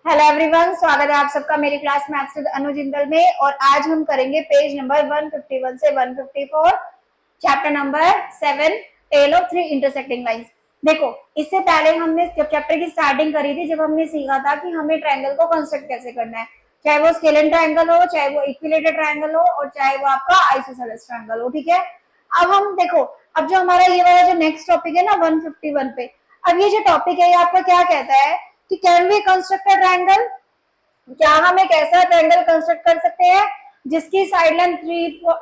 Hello everyone, स्वागत है आप सबका मेरी क्लास मैथ्स विद अनु जिंदल में। और आज हम करेंगे पेज नंबर 151 से 154, chapter number 7, tale of three intersecting lines. देखो, इससे पहले हमने जब चैप्टर की स्टार्टिंग करी थी, जब हमने सीखा था कि हमें ट्रायंगल को कंस्ट्रक्ट कैसे करना है, चाहे वो स्केलेन ट्रायंगल हो, चाहे वो इक्विलेटरल ट्रायंगल हो, और चाहे वो आपका आइसोसेलेस ट्रायंगल हो। ठीक है, अब हम देखो, अब जो हमारा ये वाला जो नेक्स्ट टॉपिक है ना 151 पे, अब ये जो टॉपिक है ये आपका क्या कहता है कि can we construct a triangle, क्या हम एक ऐसा ट्रायंगल कंस्ट्रक्ट कर सकते हैं जिसकी साइड लेंथ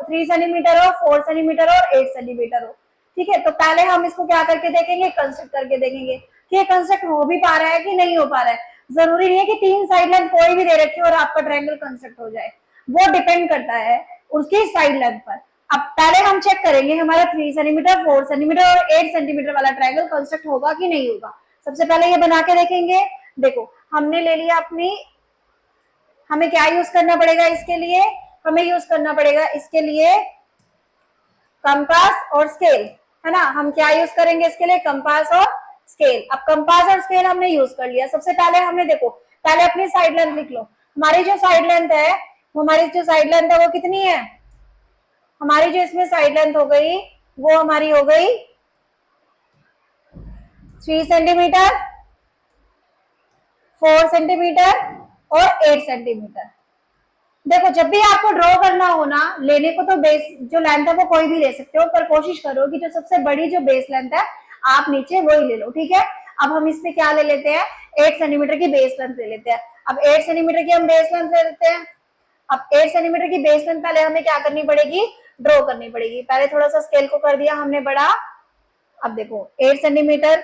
3 सेंटीमीटर हो, 4 सेंटीमीटर और 8 सेंटीमीटर हो। ठीक है, तो पहले हम इसको क्या करके देखेंगे, कंस्ट्रक्ट करके देखेंगे कि ये कंस्ट्रक्ट हो भी पा रहा है कि नहीं हो पा रहा है। जरूरी नहीं है कि 3 साइड लेंथ कोई भी दे रखी हो और आपका ट्रायंगल कंस्ट्रक्ट हो जाए, वो डिपेंड करता है उसकी साइड लेंथ पर। अब पहले हम चेक करेंगे हमारा 3 सेंटीमीटर, 4 सेंटीमीटर और 8 सेंटीमीटर वाला ट्रायंगल कंस्ट्रक्ट होगा कि नहीं होगा। सबसे पहले ये बना के देखेंगे। देखो, हमने ले लिया अपनी, हमें क्या यूज करना पड़ेगा इसके लिए, हमें यूज करना पड़ेगा इसके लिए कंपास और स्केल, है ना। हम क्या यूज करेंगे इसके लिए, कंपास और स्केल। अब कंपास और स्केल हमने यूज कर लिया। सबसे पहले हमने देखो, पहले अपनी साइड लेंथ लिख लो। हमारी जो साइड लेंथ है, हमारी जो साइड लेंथ है वो कितनी है, हमारी जो इसमें साइड लेंथ हो गई वो हमारी हो गई 3 सेंटीमीटर, 4 सेंटीमीटर और 8 सेंटीमीटर। देखो, जब भी आपको ड्रॉ करना हो ना, लेने को तो बेस जो लेंथ है वो कोई भी ले सकते हो, पर कोशिश करो कि जो सबसे बड़ी जो बेस लेंथ है आप नीचे वही ले लो। ठीक है, अब हम इसमें क्या ले लेते हैं, 8 सेंटीमीटर की बेस लेंथ ले लेते हैं। अब 8 सेंटीमीटर की हम बेस लेंथ ले लेते हैं। अब 8 सेंटीमीटर की बेस लेंथ पहले हमें क्या करनी पड़ेगी, ड्रॉ करनी पड़ेगी। पहले थोड़ा सा स्केल को कर दिया हमने बड़ा। अब देखो 8 सेंटीमीटर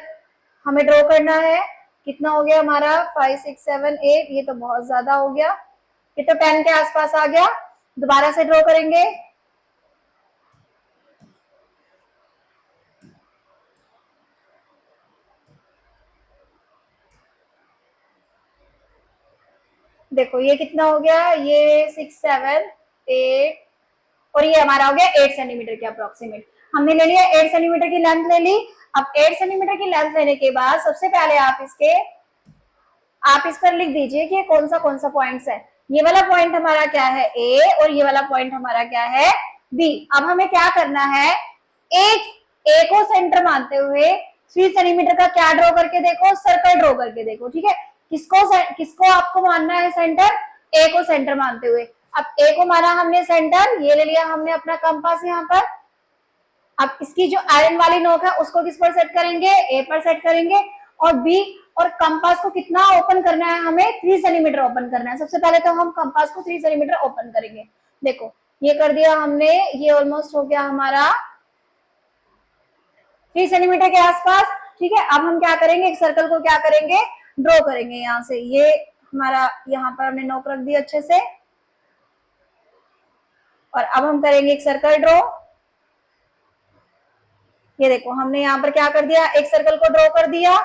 हमें ड्रॉ करना है। कितना हो गया हमारा, 5 6 7 8, ये तो बहुत ज्यादा हो गया, ये तो 10 के आसपास आ गया। दोबारा से ड्रॉ करेंगे। देखो ये कितना हो गया, ये 6 7 8 और ये हमारा हो गया 8 सेंटीमीटर के अप्रोक्सीमेट। हमने ले लिया 8 सेंटीमीटर की लेंथ ले ली। अब 8 सेंटीमीटर की लेंथ लेने के बाद सबसे पहले आप इस पर लिख दीजिए कि कौन सा पॉइंट्स है। ये वाला पॉइंट हमारा क्या है, ए, और ये वाला पॉइंट हमारा क्या है, बी। अब हमें क्या करना है, एक ए को सेंटर मानते हुए 3 सेंटीमीटर का क्या ड्रॉ करके देखो, सर्कल ड्रॉ करके देखो। ठीक है, किसको आपको मानना है सेंटर, ए को सेंटर मानते हुए। अब ए को माना हमने सेंटर, ये ले लिया हमने अपना कंपास यहाँ पर। अब इसकी जो आयरन वाली नोक है उसको किस पर सेट करेंगे, ए पर सेट करेंगे। और बी और कंपास को कितना ओपन करना है, हमें 3 सेंटीमीटर ओपन करना है। सबसे पहले तो हम कंपास को 3 सेंटीमीटर ओपन करेंगे। देखो ये कर दिया हमने, ये ऑलमोस्ट हो गया हमारा 3 सेंटीमीटर के आसपास। ठीक है, अब हम क्या करेंगे, एक सर्कल को क्या करेंगे, ड्रॉ करेंगे। यहाँ से ये हमारा, यहाँ पर हमने नोक रख दी अच्छे से, और अब हम करेंगे एक सर्कल ड्रॉ। ये देखो हमने यहाँ पर क्या कर दिया, एक सर्कल को ड्रॉ कर दिया।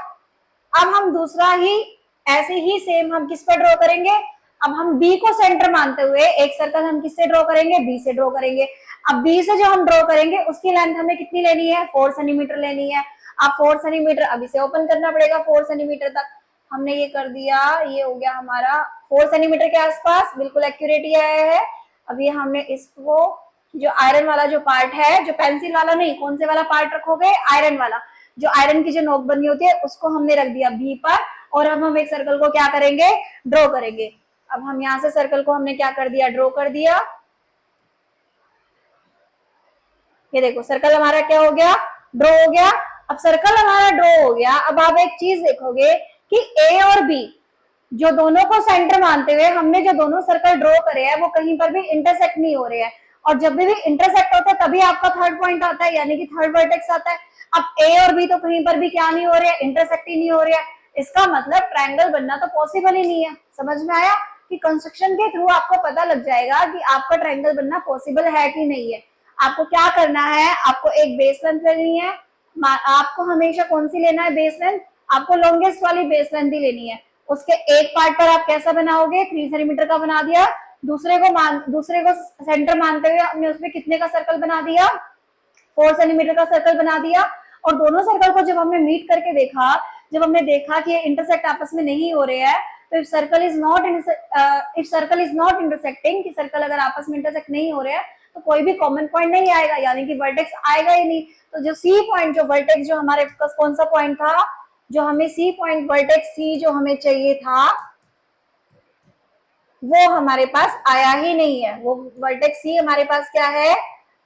अब हम दूसरा ही ऐसे ही सेम हम किस पर ड्रॉ करेंगे, अब हम बी को सेंटर मानते हुए एक सर्कल हम किससे ड्रॉ करेंगे, बी से ड्रॉ करेंगे। अब बी से जो हम ड्रॉ करेंगे उसकी लेंथ हमें कितनी लेनी है, 4 सेंटीमीटर लेनी है। अब 4 सेंटीमीटर अब इसे ओपन करना पड़ेगा 4 सेंटीमीटर तक। हमने ये कर दिया, ये हो गया हमारा 4 सेंटीमीटर के आसपास, बिल्कुल एक्यूरेट ही आया है। अब ये हमने इसको, जो आयरन वाला जो पार्ट है, जो पेंसिल वाला नहीं, कौन से वाला पार्ट रखोगे, आयरन वाला, जो आयरन की जो नोक बनी होती है उसको हमने रख दिया बी पर। और अब हम एक सर्कल को क्या करेंगे, ड्रॉ करेंगे। अब हम यहाँ से सर्कल को हमने क्या कर दिया, ड्रॉ कर दिया। ये देखो सर्कल हमारा क्या हो गया, ड्रॉ हो गया। अब सर्कल हमारा ड्रॉ हो गया। अब आप एक चीज देखोगे कि ए और बी जो दोनों को सेंटर मानते हुए हमने जो दोनों सर्कल ड्रॉ करे हैं वो कहीं पर भी इंटरसेक्ट नहीं हो रहे हैं। और जब भी इंटरसेक्ट होता है तभी आपका थर्ड पॉइंट आता है, यानी कि थर्ड वर्टेक्स आता है। अब ए और बी तो कहीं पर भी क्या नहीं हो रहे हैं, इंटरसेक्ट ही नहीं हो रहे हैं। इसका मतलब ट्रायंगल बनना तो पॉसिबल ही नहीं है। समझ में आया कि कंस्ट्रक्शन के थ्रू आपको पता लग जाएगा कि आपका ट्रायंगल बनना पॉसिबल है कि नहीं है। आपको क्या करना है, आपको एक बेस लेंथ लेनी है। आपको हमेशा कौन सी लेना है बेस लेंथ, आपको लॉन्गेस्ट वाली बेस लेंथ ही लेनी है। उसके एक पार्ट पर आप कैसा बनाओगे, 3 सेंटीमीटर का बना दिया। दूसरे को सेंटर मानते हुए हमने उसमें कितने का सर्कल बना दिया, 4 सेंटीमीटर का सर्कल बना दिया। और दोनों सर्कल को जब हमने मीट करके देखा, जब हमने देखा कि ये इंटरसेक्ट आपस में नहीं हो रहे हैं, तो if circle is not intersecting, कि सर्कल अगर आपस में इंटरसेक्ट नहीं हो रहे हैं तो कोई भी कॉमन पॉइंट नहीं आएगा, यानी कि वर्टेक्स आएगा ही नहीं। तो जो सी पॉइंट, जो वर्टेक्स जो हमारे पास कौन सा पॉइंट था, जो हमें सी पॉइंट वर्टेक्स सी जो हमें चाहिए था वो हमारे पास आया ही नहीं है। वो वर्टेक्स सी हमारे पास क्या है,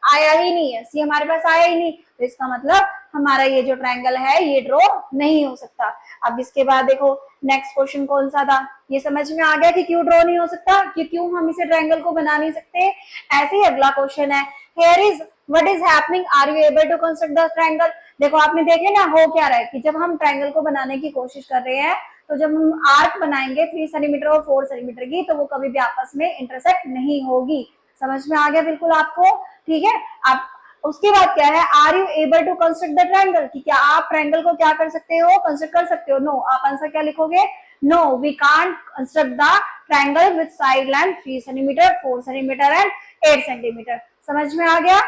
आया ही नहीं है, सी हमारे पास आया ही नहीं। तो इसका मतलब हमारा ये जो ट्रायंगल है ये ड्रॉ नहीं हो सकता। अब इसके बाद देखो नेक्स्ट क्वेश्चन कौन सा था, ये समझ में आ गया कि क्यों ड्रॉ नहीं हो सकता, कि क्यों हम इसे ट्रायंगल को बना नहीं सकते। ऐसे ही अगला क्वेश्चन है, here is what is happening, are you able to construct the triangle. देखो आपने देखे ना हो क्या रहा है, कि जब हम ट्रायंगल को बनाने की कोशिश कर रहे हैं तो जब हम आर्क बनाएंगे 3 सेंटीमीटर और 4 सेंटीमीटर की, तो वो कभी भी आपस में इंटरसेक्ट नहीं होगी। समझ में आ गया बिल्कुल आपको, ठीक है। अब उसके बाद क्या है, are you able to construct the triangle, कि क्या आप ट्रायंगल को क्या कर सकते हो, कंस्ट्रक्ट कर सकते हो। नो, आप आंसर क्या लिखोगे, no we can't construct the triangle with side length 3 centimeter 4 centimeter and 8 centimeter. समझ में आ गया,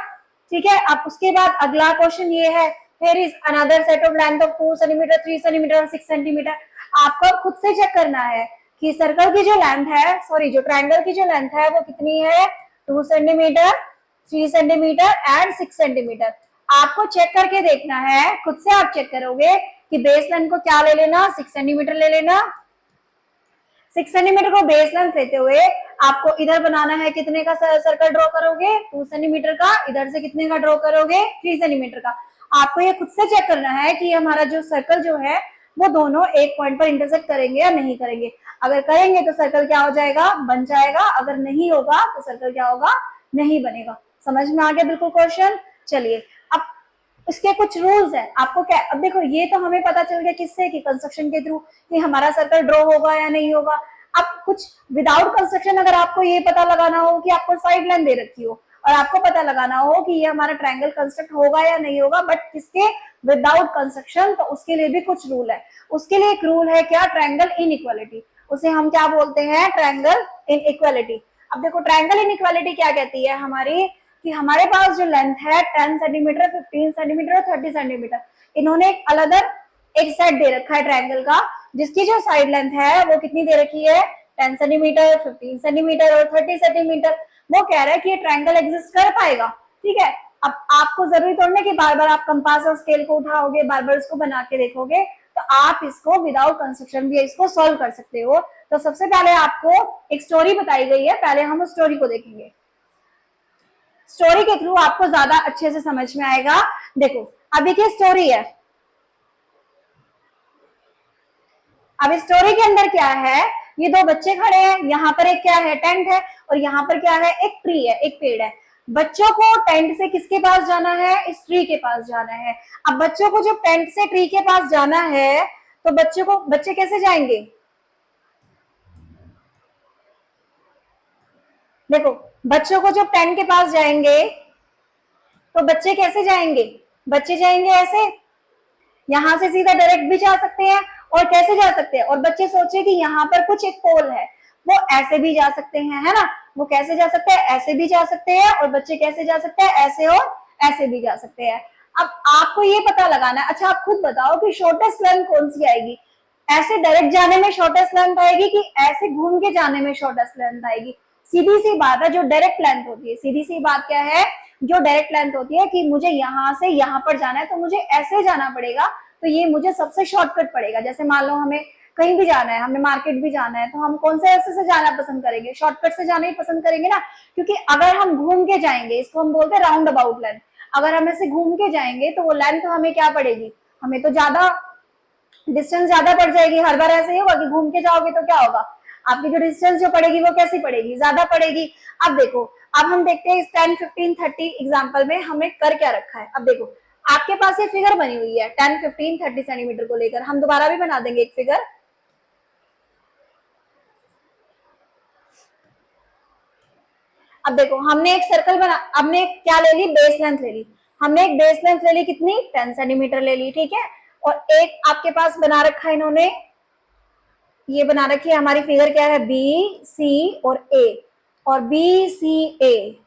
ठीक है। अब उसके बाद अगला क्वेश्चन ये है, here is another set of length of 2 centimetre 3 centimetre और 6 सेंटीमीटर। आपको खुद से चेक करना है कि सर्कल की जो लेंथ है, सॉरी जो ट्रायंगल की जो लेंथ है वो कितनी है, 2 सेंटीमीटर 3 सेंटीमीटर एंड 6 सेंटीमीटर। आपको चेक करके देखना है, खुद से आप चेक करोगे कि बेस लेंथ को क्या ले लेना, 6 सेंटीमीटर ले लेना। 6 सेंटीमीटर को बेस लेंथ लेते हुए आपको इधर बनाना है, कितने का सर्कल ड्रॉ करोगे, 2 सेंटीमीटर का। इधर से कितने का ड्रॉ करोगे, 3 सेंटीमीटर का। आपको ये खुद से चेक करना है कि हमारा जो सर्कल जो है वो दोनों एक पॉइंट पर इंटरसेक्ट करेंगे या नहीं करेंगे। अगर करेंगे तो सर्कल क्या हो जाएगा, बन जाएगा। अगर नहीं होगा तो सर्कल क्या होगा, नहीं बनेगा। समझ में आ गया बिल्कुल क्वेश्चन। चलिए अब इसके कुछ रूल्स है आपको क्या, अब देखो ये तो हमें पता चल गया किससे, कि कंस्ट्रक्शन के थ्रू, कि हमारा सर्कल ड्रॉ होगा या नहीं होगा। अब कुछ विदाउट कंस्ट्रक्शन अगर आपको ये पता लगाना हो कि आपको साइड लाइन दे रखी हो और आपको पता लगाना हो कि ये हमारा ट्रायंगल कंस्ट्रक्ट होगा या नहीं होगा, बट किसके, विदाउट कंस्ट्रक्शन, तो उसके लिए भी कुछ रूल है। उसके लिए एक रूल है क्या, ट्रायंगल इनइक्वालिटी। उसे हम क्या बोलते हैं, ट्रायंगल इनइक्वालिटी। अब देखो ट्रायंगल इनइक्वालिटी क्या कहती है हमारी, कि हमारे पास जो लेंथ है 10 सेंटीमीटर 15 सेंटीमीटर और 30 सेंटीमीटर, इन्होंने एक अलग एक सेट दे रखा है ट्रायंगल का, जिसकी जो साइड लेंथ है वो कितनी दे रखी है, 10 सेंटीमीटर 15 सेंटीमीटर और 30 सेंटीमीटर। वो कह रहा है कि ये ट्रायंगल एग्जिस्ट कर पाएगा, ठीक है। अब आपको जरूरी थोड़ी ना कि बार बार आप कंपास और स्केल को उठाओगे, बार बार इसको बना के देखोगे, तो आप इसको विदाउट कंस्ट्रक्शन भी इसको सॉल्व कर सकते हो। तो सबसे पहले आपको एक स्टोरी बताई गई है, पहले हम उस स्टोरी को देखेंगे। स्टोरी के थ्रू आपको ज्यादा अच्छे से समझ में आएगा। देखो अब देखिए स्टोरी है, अब स्टोरी के अंदर क्या है, ये दो बच्चे खड़े हैं, यहाँ पर एक क्या है, टेंट है, और यहाँ पर क्या है, एक ट्री है, एक पेड़ है। बच्चों को टेंट से किसके पास जाना है, इस ट्री के पास जाना है। अब बच्चों को जब टेंट से ट्री के पास जाना है तो बच्चे कैसे जाएंगे, देखो बच्चों को जब टेंट के पास जाएंगे तो बच्चे कैसे जाएंगे, बच्चे जाएंगे ऐसे, यहाँ से सीधा डायरेक्ट भी जा सकते हैं और कैसे जा सकते हैं, और बच्चे सोचे कि यहाँ पर कुछ एक पोल है, वो ऐसे भी जा सकते हैं, है ना। वो कैसे जा सकते हैं, ऐसे भी जा सकते हैं, और बच्चे कैसे जा सकते हैं, ऐसे और ऐसे भी जा सकते हैं। अब आपको ये पता लगाना है, अच्छा आप खुद बताओ कि शॉर्टेस्ट लेंथ कौन सी आएगी, ऐसे डायरेक्ट जाने में शॉर्टेस्ट लेंथ आएगी कि ऐसे घूम के जाने में शॉर्टेस्ट लेंथ आएगी। सीधी सी बात है, जो डायरेक्ट लेंथ होती है, सीधी सी बात क्या है, जो डायरेक्ट लेंथ होती है कि मुझे यहाँ से यहाँ पर जाना है तो मुझे ऐसे जाना पड़ेगा, तो ये मुझे सबसे शॉर्टकट पड़ेगा। जैसे मान लो हमें कहीं भी जाना है, हमें मार्केट भी जाना है, तो हम कौन से रास्ते से जाना पसंद करेंगे, शॉर्टकट से जाना ही पसंद करेंगे ना, क्योंकि अगर हम घूम के जाएंगे, इसको हम बोलते हैं राउंड अबाउट लेंथ, अगर हम ऐसे घूम के जाएंगे तो वो लेंथ हमें क्या पड़ेगी, हमें तो ज्यादा डिस्टेंस ज्यादा पड़ जाएगी। हर बार ऐसे ही होगा कि घूम के जाओगे तो क्या होगा, आपकी जो डिस्टेंस जो पड़ेगी वो कैसी पड़ेगी, ज्यादा पड़ेगी। अब देखो, अब हम देखते हैं इस 10, 15, 30 एग्जाम्पल में हमें कर क्या रखा है। अब देखो आपके पास ये फिगर बनी हुई है 10, 15, 30 सेंटीमीटर को लेकर, हम दोबारा भी बना देंगे एक फिगर। अब देखो हमने एक सर्कल बना, हमने क्या ले ली, बेस लेंथ ले ली, हमने एक बेस लेंथ ले ली कितनी, 10 सेंटीमीटर ले ली, ठीक है। और एक आपके पास बना रखा है इन्होंने, ये बना रखी है हमारी फिगर क्या है, बी सी और ए, और बी सी ए,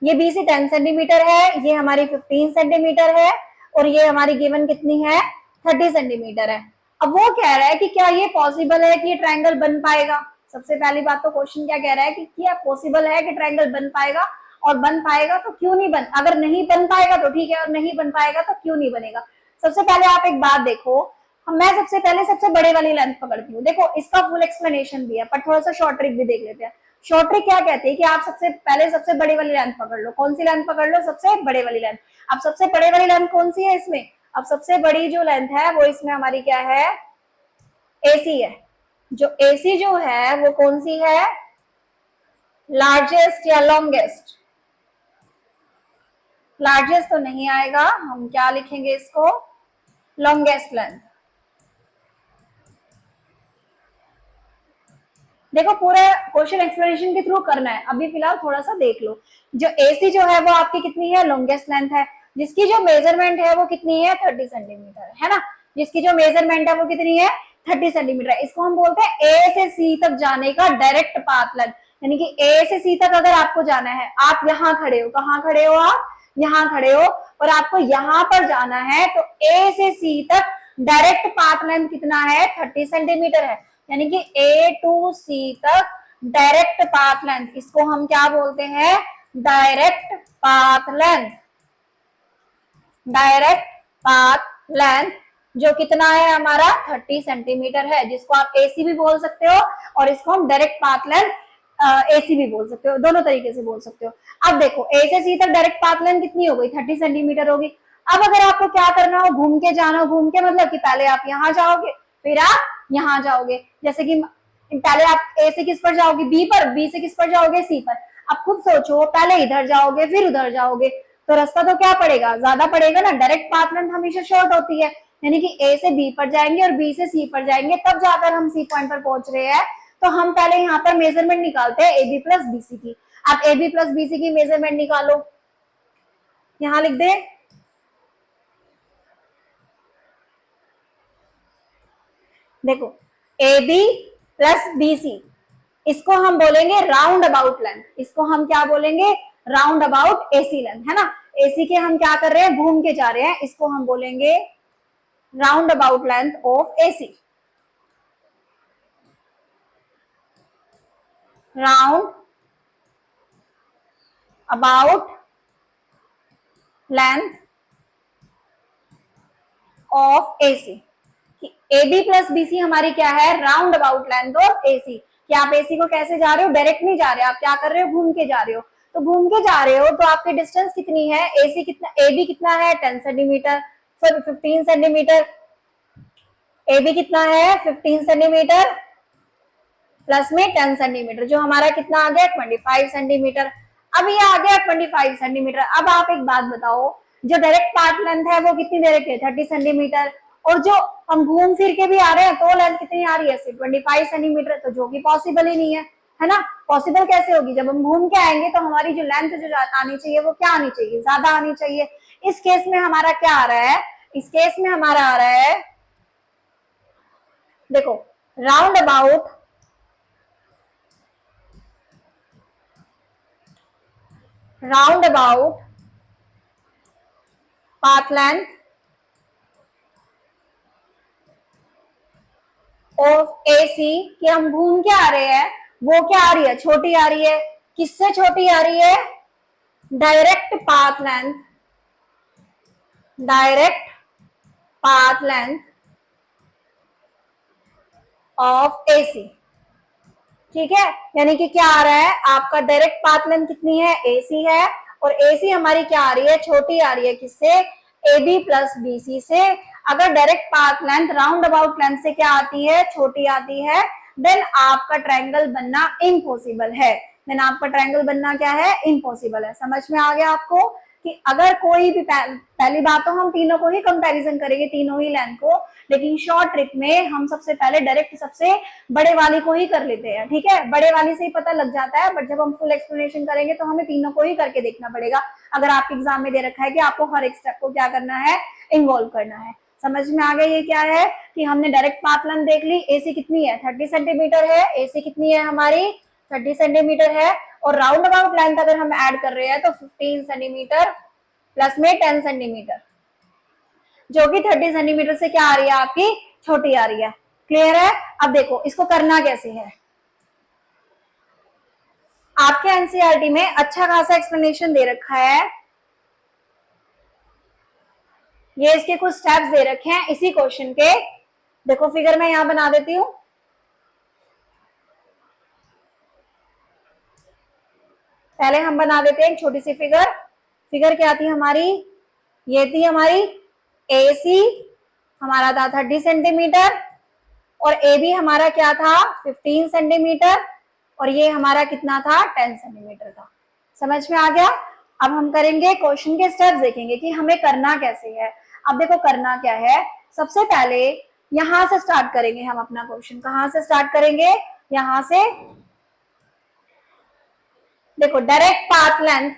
ये बी सी 10 सेंटीमीटर है, ये हमारी 15 सेंटीमीटर है, और ये हमारी गिवन कितनी है, 30 सेंटीमीटर है। अब वो कह रहा है कि क्या ये पॉसिबल है कि ये ट्रायंगल बन पाएगा। सबसे पहली बात तो क्वेश्चन क्या कह रहा है कि क्या पॉसिबल है कि ट्रायंगल बन पाएगा, और बन पाएगा तो क्यों नहीं बन, अगर नहीं बन पाएगा तो ठीक है, और नहीं बन पाएगा तो क्यों नहीं बनेगा। सबसे पहले आप एक बात देखो, मैं सबसे पहले सबसे बड़े वाली लेंथ पकड़ती हूँ। देखो इसका फुल एक्सप्लेनेशन भी है, पर थोड़ा सा शॉर्ट ट्रिक भी देख लेते हैं। शॉर्ट ट्रिक क्या कहते हैं कि आप सबसे पहले सबसे बड़ी वाली लेंथ पकड़ लो। कौन सी लेंथ पकड़ लो? सबसे बड़े वाली लेंथ। अब सबसे बड़े वाली लेंथ कौन सी है इसमें? अब सबसे बड़ी जो लेंथ है वो इसमें हमारी क्या है? एसी है। जो एसी जो है वो कौन सी है? लार्जेस्ट या लॉन्गेस्ट? लार्जेस्ट तो नहीं आएगा, हम क्या लिखेंगे इसको? Longest length. देखो पूरा क्वेश्चन एक्सप्लेनेशन के थ्रू करना है, अभी फिलहाल थोड़ा सा देख लो। जो एसी जो है वो आपकी कितनी है? लॉन्गेस्ट लेंथ है, जिसकी जो मेजरमेंट है वो कितनी है? 30 सेंटीमीटर है ना। जिसकी जो मेजरमेंट है वो कितनी है? 30 सेंटीमीटर। इसको हम बोलते हैं ए से सी तक जाने का डायरेक्ट पाथ लेंथ। यानी कि ए से सी तक अगर आपको जाना है, आप यहाँ खड़े हो, कहाँ खड़े हो आप? यहाँ खड़े हो, और आपको यहाँ पर जाना है, तो ए से सी तक डायरेक्ट पाथ लेंथ कितना है? 30 सेंटीमीटर है। यानी कि ए टू सी तक डायरेक्ट पाथ लेंथ, इसको हम क्या बोलते हैं? Direct path length. Direct path length जो कितना है हमारा? 30 सेंटीमीटर है, जिसको आप एसी भी बोल सकते हो और इसको हम डायरेक्ट पाथ लेंथ एसी भी बोल सकते हो, दोनों तरीके से बोल सकते हो। अब देखो ए से सी तक डायरेक्ट पाथ लेंथ कितनी हो गई? 30 सेंटीमीटर होगी। अब अगर आपको क्या करना हो? घूम के जाना हो। घूम के मतलब कि पहले आप यहाँ जाओगे, फिर आप यहाँ जाओगे। जैसे कि पहले आप ए से किस पर जाओगे? बी पर। बी से किस पर जाओगे? सी पर। अब खुद सोचो, पहले इधर जाओगे फिर उधर जाओगे, तो रास्ता तो क्या पड़ेगा? ज्यादा पड़ेगा ना। डायरेक्ट पाथ लेंथ हमेशा शॉर्ट होती है, यानी कि ए से बी पर जाएंगे और बी से सी पर जाएंगे, तब जाकर हम सी पॉइंट पर पहुंच रहे हैं। तो हम पहले यहाँ पर मेजरमेंट निकालते हैं ए बी प्लस बीसी की। आप ए बी प्लस बीसी की मेजरमेंट निकालो, यहाँ लिख दे। देखो ए बी प्लस बीसी, इसको हम बोलेंगे राउंड अबाउट लेंथ। इसको हम क्या बोलेंगे? राउंड अबाउट एसी लेंथ, है ना। एसी के हम क्या कर रहे हैं? घूम के जा रहे हैं, इसको हम बोलेंगे round about length of AC. Round about length of AC. A B plus BC हमारी क्या है? Round about length of AC. कि आप एसी को कैसे जा रहे हो? डायरेक्ट नहीं जा रहे, आप क्या कर रहे हो? घूम के जा रहे हो। तो घूम के जा रहे हो तो आपकी डिस्टेंस कितनी है? एसी कितना, ए बी कितना है? 10 centimeter, sorry 15 centimeter. A B कितना है? 15 सेंटीमीटर प्लस में 10 सेंटीमीटर, जो हमारा कितना आ गया? 25 सेंटीमीटर। अब ये आ गया 25 सेंटीमीटर। अब आप एक बात बताओ, जो डायरेक्ट पाथ लेंथ है वो कितनी दे रखी है? 30 सेंटीमीटर। और जो हम घूम फिर के भी आ रहे हैं तो लेंथ कितनी आ रही है? 25 सेंटीमीटर। तो जो कि पॉसिबल ही नहीं है ना। पॉसिबल कैसे होगी? जब हम घूम के आएंगे तो हमारी जो लेंथ जो आनी चाहिए वो क्या आनी चाहिए? ज्यादा आनी चाहिए। इस केस में हमारा क्या आ रहा है? इस केस में हमारा आ रहा है, देखो round about path length of AC, कि हम घूम के आ रहे हैं, वो क्या आ रही है? छोटी आ रही है। किससे छोटी आ रही है? Direct path length. Direct path length of AC. ठीक है, यानी कि क्या आ रहा है आपका? डायरेक्ट पाथ लेंथ कितनी है? एसी है, और एसी हमारी क्या आ रही है? छोटी आ रही है। किससे? ए बी प्लस बीसी से। अगर direct path length round about length से क्या आती है? छोटी आती है, देन आपका ट्रायंगल बनना इम्पॉसिबल है। देन आपका ट्रायंगल बनना क्या है? इम्पॉसिबल है। समझ में आ गया आपको कि अगर कोई भी, पहली बात तो हम तीनों को ही कंपैरिजन करेंगे, तीनों ही लेंथ को, लेकिन शॉर्ट ट्रिक में हम सबसे पहले डायरेक्ट सबसे बड़े वाली को ही कर लेते हैं। ठीक है, बड़े वाली से ही पता लग जाता है, बट जब हम फुल एक्सप्लेनेशन करेंगे तो हमें तीनों को ही करके देखना पड़ेगा। अगर आपके एग्जाम में दे रखा है कि आपको हर एक स्टेप को क्या करना है? इन्वॉल्व करना है। समझ में आ गया ये क्या है? कि हमने डायरेक्ट पाथ लेंथ देख ली, एसी कितनी है? 30 सेंटीमीटर है। एसी कितनी है हमारी? 30 सेंटीमीटर है। और राउंड अबाउट लेंथ अगर हम ऐड कर रहे हैं तो 15 सेंटीमीटर प्लस में 10 सेंटीमीटर, जो कि 30 सेंटीमीटर से क्या आ रही है? आपकी छोटी आ रही है। क्लियर है? अब देखो इसको करना कैसे है। आपके एनसीईआरटी में अच्छा खासा एक्सप्लेनेशन दे रखा है, ये इसके कुछ स्टेप्स दे रखे हैं इसी क्वेश्चन के। देखो फिगर मैं यहां बना देती हूं। पहले हम बना देते हैं एक छोटी सी फिगर। फिगर क्या थी हमारी? ये थी हमारी AC, हमारा था 30 सेंटीमीटर, और AB हमारा क्या था 15 सेंटीमीटर, और ये हमारा कितना था 10 सेंटीमीटर था। समझ में आ गया? अब हम करेंगे क्वेश्चन के स्टेप्स, देखेंगे कि हमें करना कैसे है। अब देखो करना क्या है, सबसे पहले यहां से स्टार्ट करेंगे हम अपना क्वेश्चन। कहां से स्टार्ट करेंगे? यहां से। देखो direct path length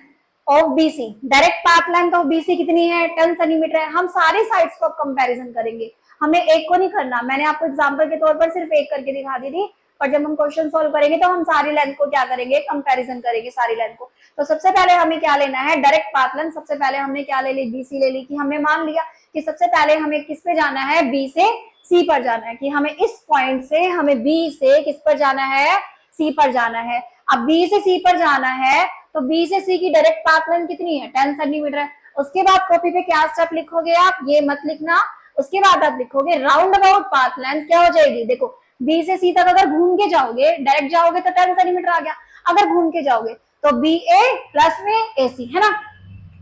of BC, direct path length of BC कितनी है? 10 सेंटीमीटर है। हम सारी साइड्स को कंपैरिजन करेंगे, हमें एक को नहीं करना। मैंने आपको एग्जांपल के तौर पर सिर्फ एक करके दिखा दी थी, पर जब हम क्वेश्चन सॉल्व करेंगे तो हम सारी लेंथ को क्या करेंगे? कंपैरिजन करेंगे सारी लेंथ को। तो सबसे पहले हमें क्या लेना है? Direct path length. सबसे पहले हमने क्या ले ली? BC ले ली, कि हमने मान लिया कि सबसे पहले हमें किस पे जाना है? B से C पर जाना है, कि हमें इस पॉइंट से हमें B से किस पर जाना है? C पर जाना है। अब B से C पर जाना है तो B से C की डायरेक्ट पाथ लेंथ कितनी है? 10 सेंटीमीटर है। उसके बाद कॉपी पे क्या स्टेप लिखोगे आप? ये मत लिखना। उसके बाद आप लिखोगे राउंड अबाउट पाथ लेंथ क्या हो जाएगी? देखो B से C तक अगर घूम के जाओगे, डायरेक्ट जाओगे तो 10 सेंटीमीटर आ गया। अगर घूम के जाओगे तो BA प्लस में AC, है ना?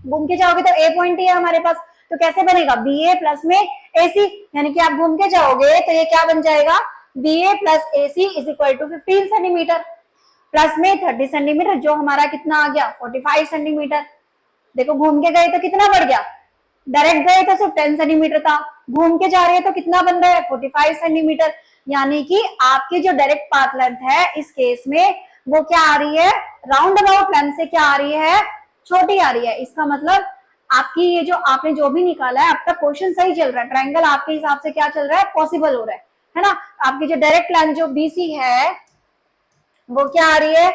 घूम के जाओगे तो A पॉइंट ही है हमारे पास, तो कैसे बनेगा? BA प्लस में AC, यानी कि आप घूम के जाओगे तो ये क्या बन जाएगा? BA plus AC is equal to 15 centimeter plus में 30 सेंटीमीटर, जो हमारा कितना आ गया? 45 सेंटीमीटर। देखो घूम के गए तो कितना बढ़ गया? डायरेक्ट गए तो सिर्फ 10 सेंटीमीटर था, घूम के जा रहे हैं तो कितना बन रहा है? 45 सेंटीमीटर। यानी कि आपकी जो डायरेक्ट पाथ लेंथ है इस केस में वो क्या आ रही है? राउंड अबाउट लेंथ से क्या आ रही है? छोटी आ रही है। इसका मतलब आपकी ये जो आपने जो भी निकाला है, आपका क्वेश्चन सही चल रहा है। ट्रायंगल आपके हिसाब से क्या चल रहा है? पॉसिबल हो रहा है ना? आपकी जो डायरेक्ट लेंथ जो BC है वो क्या आ रही है?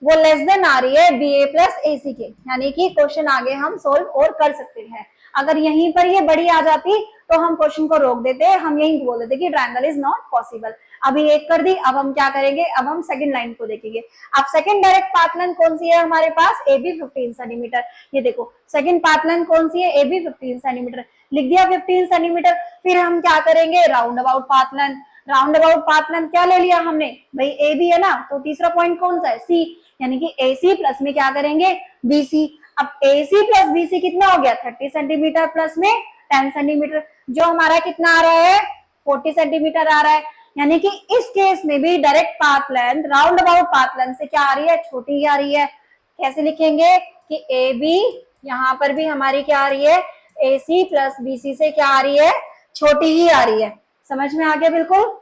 वो लेस देन आ रही है BA प्लस AC के, यानी कि क्वेश्चन आगे हम सोल्व और कर सकते हैं। अगर यहीं पर ये बड़ी आ जाती तो हम क्वेश्चन को रोक देते, हम यही बोल देते कि ट्रायंगल इज नॉट पॉसिबल। अभी एक कर दी, अब हम क्या करेंगे? अब हम सेकंड लाइन को देखेंगे। अब सेकंड डायरेक्ट पाथ लेंथ कौन सी है हमारे पास? AB 15 centimetre. ये देखो सेकंड पाथ लेंथ कौन सी है? AB 15 centimetre. लिख दिया 15 सेंटीमीटर। फिर हम क्या करेंगे? Round about path length. Round about path length क्या ले लिया हमने? भाई AB है ना, तो तीसरा पॉइंट कौन सा है? C, यानी कि AC प्लस में क्या करेंगे? BC। अब AC प्लस BC कितना हो गया? 30 सेंटीमीटर प्लस में 10 सेंटीमीटर, जो हमारा कितना आ रहा है? 40 सेंटीमीटर आ रहा है। यानी कि इस केस में भी direct path length round about path length से क्या आ रही है? छोटी ही आ रही है। कैसे लिखेंगे कि AB यहां पर भी हमारी क्या आ रही है? AC प्लस BC से क्या आ रही है? छोटी ही आ रही है। समझ में आ गया बिल्कुल?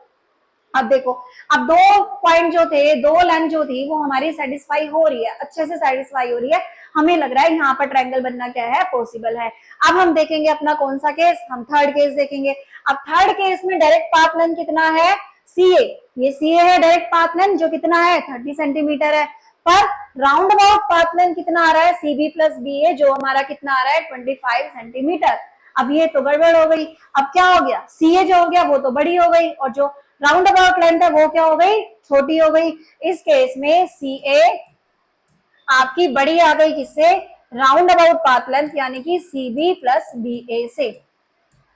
अब देखो, अब दो पॉइंट जो थे, दो लेंथ जो थी वो हमारी सेटिस्फाई हो रही है, अच्छे से सेटिस्फाई हो रही है। हमें लग रहा है यहाँ पर ट्रायंगल बनना क्या है? पॉसिबल है। अब हम देखेंगे अपना कौन सा केस? हम थर्ड केस देखेंगे। अब थर्ड केस में डायरेक्ट पाथ लेंथ कितना है? CA। ये CA है डायरेक्ट पाथ लेंथ, जो कितना है? 30 सेंटीमीटर है। पर राउंड अबाउट पाथ लेंथ कितना आ रहा है? CB प्लस BA, जो हमारा कितना आ रहा है? 25 सेंटीमीटर। अब ये तो गड़बड़ हो गई। अब क्या हो गया? CA जो हो गया वो तो बड़ी हो गई, और जो राउंड अबाउट लेंथ है वो क्या हो गई? छोटी हो गई। इस केस में CA आपकी बड़ी आ गई किससे? राउंड अबाउट पाथ लेंथ, यानी कि CB प्लस BA से।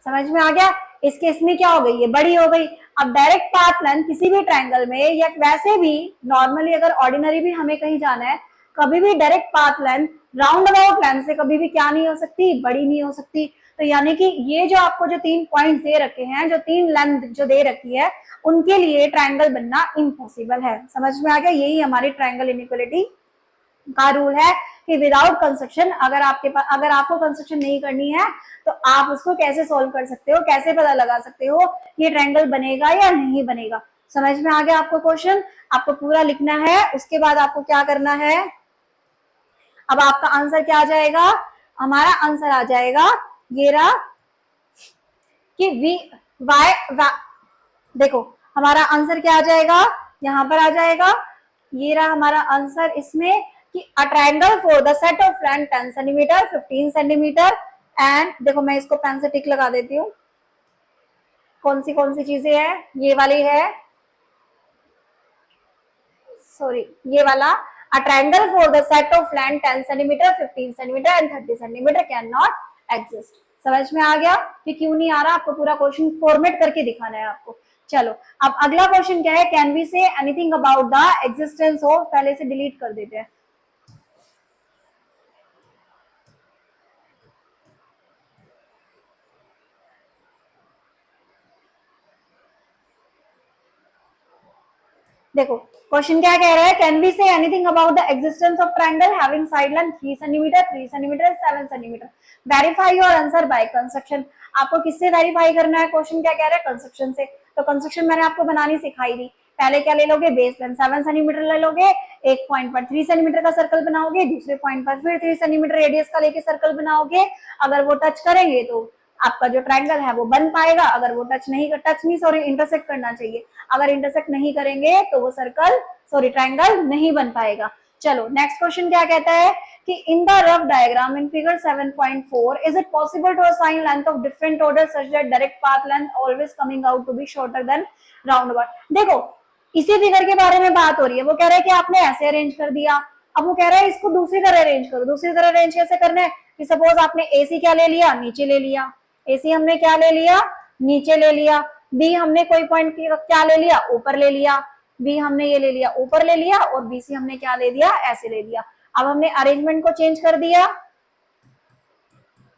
समझ में आ गया? इस केस में क्या हो गई? ये बड़ी हो गई। अब डायरेक्ट पाथ लेंथ किसी भी ट्रायंगल में, या वैसे भी नॉर्मली अगर ऑर्डिनरी भी हमें कहीं जाना है, कभी भी direct path length round about length से कभी भी क्या नहीं हो सकती? बड़ी नहीं हो सकती। तो यानी कि ये जो आपको जो 3 पॉइंट दे रखे हैं, जो 3 लेंथ जो दे रखी है, उनके लिए ट्रायंगल बनना इम्पॉसिबल है। समझ में आ गया? यही हमारी ट्रायंगल इनइक्वालिटी का रूल है कि विदाउट कंस्ट्रक्शन, अगर आपके पास, अगर आपको कंस्ट्रक्शन नहीं करनी है तो आप उसको कैसे सॉल्व कर सकते हो, कैसे पता लगा सकते हो ये ट्रायंगल बनेगा या नहीं बनेगा। समझ में आ गया आपको क्वेश्चन? आपको पूरा लिखना है, उसके बाद आपको क्या करना है? अब आपका आंसर क्या आ जाएगा? हमारा आंसर आ जाएगा ये रहा कि वाई, देखो हमारा आंसर क्या आ जाएगा? यहां पर आ जाएगा, ये रहा हमारा आंसर इसमें कि a triangle for the set of length 10 centimetre, 15 centimetre and, देखो मैं इसको पेन से टिक लगा देती हूँ, कौन सी चीजें हैं, ये वाली है, सॉरी ये वाला, a triangle for the set of length 10 centimeter, 15 centimeter and 30 centimeter cannot exist। समझ में आ गया कि क्यों नहीं आ रहा, आपको पूरा क्वेश्चन फॉर्मेट करके दिखाना है आपको। चलो अब अगला क्वेश्चन क्या है, can we say anything about the existence of, पहले से डिलीट कर देते हैं। देखो क्वेश्चन क्या कह रहा है, can we say anything about the existence of triangle having side length 3 centimeter, 3 centimeter, 7 centimeter, verify your answer by construction. आपको किससे वेरीफाई करना है, क्वेश्चन क्या कह रहा है, कंस्ट्रक्शन से। तो कंस्ट्रक्शन मैंने आपको बनानी सिखाई थी। पहले क्या ले लोगे, बेस लेंथ 7 सेंटीमीटर ले लोगे, एक पॉइंट पर 3 सेंटीमीटर का सर्कल बनाओगे, दूसरे पॉइंट पर फिर 3 सेंटीमीटर रेडियस का लेके सर्कल बनाओगे। अगर वो टच करेंगे तो आपका जो ट्रायंगल है वो बन पाएगा, अगर वो टच नहीं सॉरी इंटरसेक्ट करना चाहिए, अगर इंटरसेक्ट नहीं करेंगे तो वो सर्कल सॉरी ट्रायंगल नहीं बन पाएगा। चलो नेक्स्ट क्वेश्चन क्या कहता है कि in the rough diagram in figure 7.4 is it possible to assign length of different order such that direct path length always coming out to be shorter than round about. देखो इसी figure के बारे में बात हो रही है, वो कह रहा है कि आपने ऐसे अरेंज कर दिया, अब वो कह रहा है इसको दूसरी तरह अरेंज करो। दूसरी तरह अरेंज कैसे करना है कि सपोज आपने एसी क्या ले लिया, नीचे ले लिया, एसी हमने क्या ले लिया, नीचे ले लिया, बी हमने कोई पॉइंट क्या ले लिया, ऊपर ले लिया, बी हमने ये ले लिया ऊपर ले लिया, और बी सी हमने क्या ले दिया, ऐसे ले दिया। अब हमने अरेंजमेंट को चेंज कर दिया,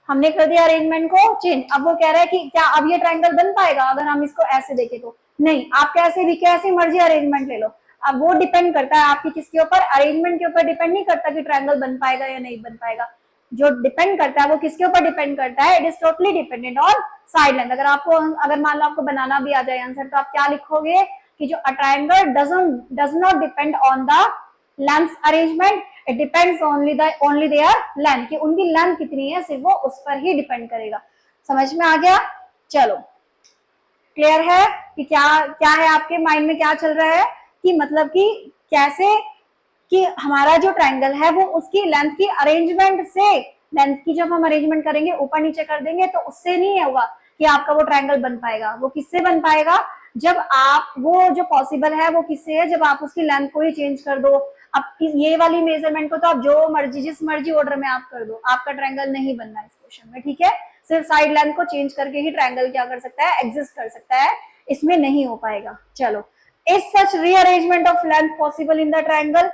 हमने कर दिया अरेंजमेंट को चेंज। अब वो कह रहा है कि क्या अब ये ट्रायंगल बन पाएगा अगर हम इसको ऐसे देखें तो नहीं, आप कैसे भी कैसे मर्जी अरेंजमेंट ले लो। अब वो डिपेंड करता है आपकी किसके ऊपर, अरेंजमेंट के ऊपर डिपेंड नहीं करता कि ट्रायंगल बन पाएगा या नहीं बन पाएगा। जो डिपेंड करता है वो किसके ऊपर डिपेंड करता है, it is totally dependent on side length. अगर मान लो आपको बनाना भी आ जाए आंसर तो आप क्या लिखोगे कि जो a triangle does not depend on the length arrangement, it depends only there length, कि उनकी लेंथ कितनी है सिर्फ वो उस पर ही डिपेंड करेगा। समझ में आ गया। चलो क्लियर है कि क्या क्या है आपके माइंड में क्या चल रहा है कि मतलब कि कैसे कि हमारा जो ट्रायंगल है वो उसकी लेंथ की अरेंजमेंट से, लेंथ की जब हम अरेंजमेंट करेंगे ऊपर नीचे कर देंगे तो उससे नहीं होगा कि आपका वो ट्रायंगल बन पाएगा। वो किससे बन पाएगा, जब आप वो जो पॉसिबल है वो किससे है, जब आप उसकी लेंथ को ही चेंज कर दो। अब ये वाली मेजरमेंट को तो आप जो मर्जी जिस मर्जी ऑर्डर में आप कर दो, आपका ट्रायंगल नहीं बनना इस क्वेश्चन में, ठीक है। सिर्फ साइड लेंथ को चेंज करके ही ट्रायंगल क्या कर सकता है, एग्जिस्ट कर सकता है, इसमें नहीं हो पाएगा। चलो, is such rearrangement of length possible in the triangle,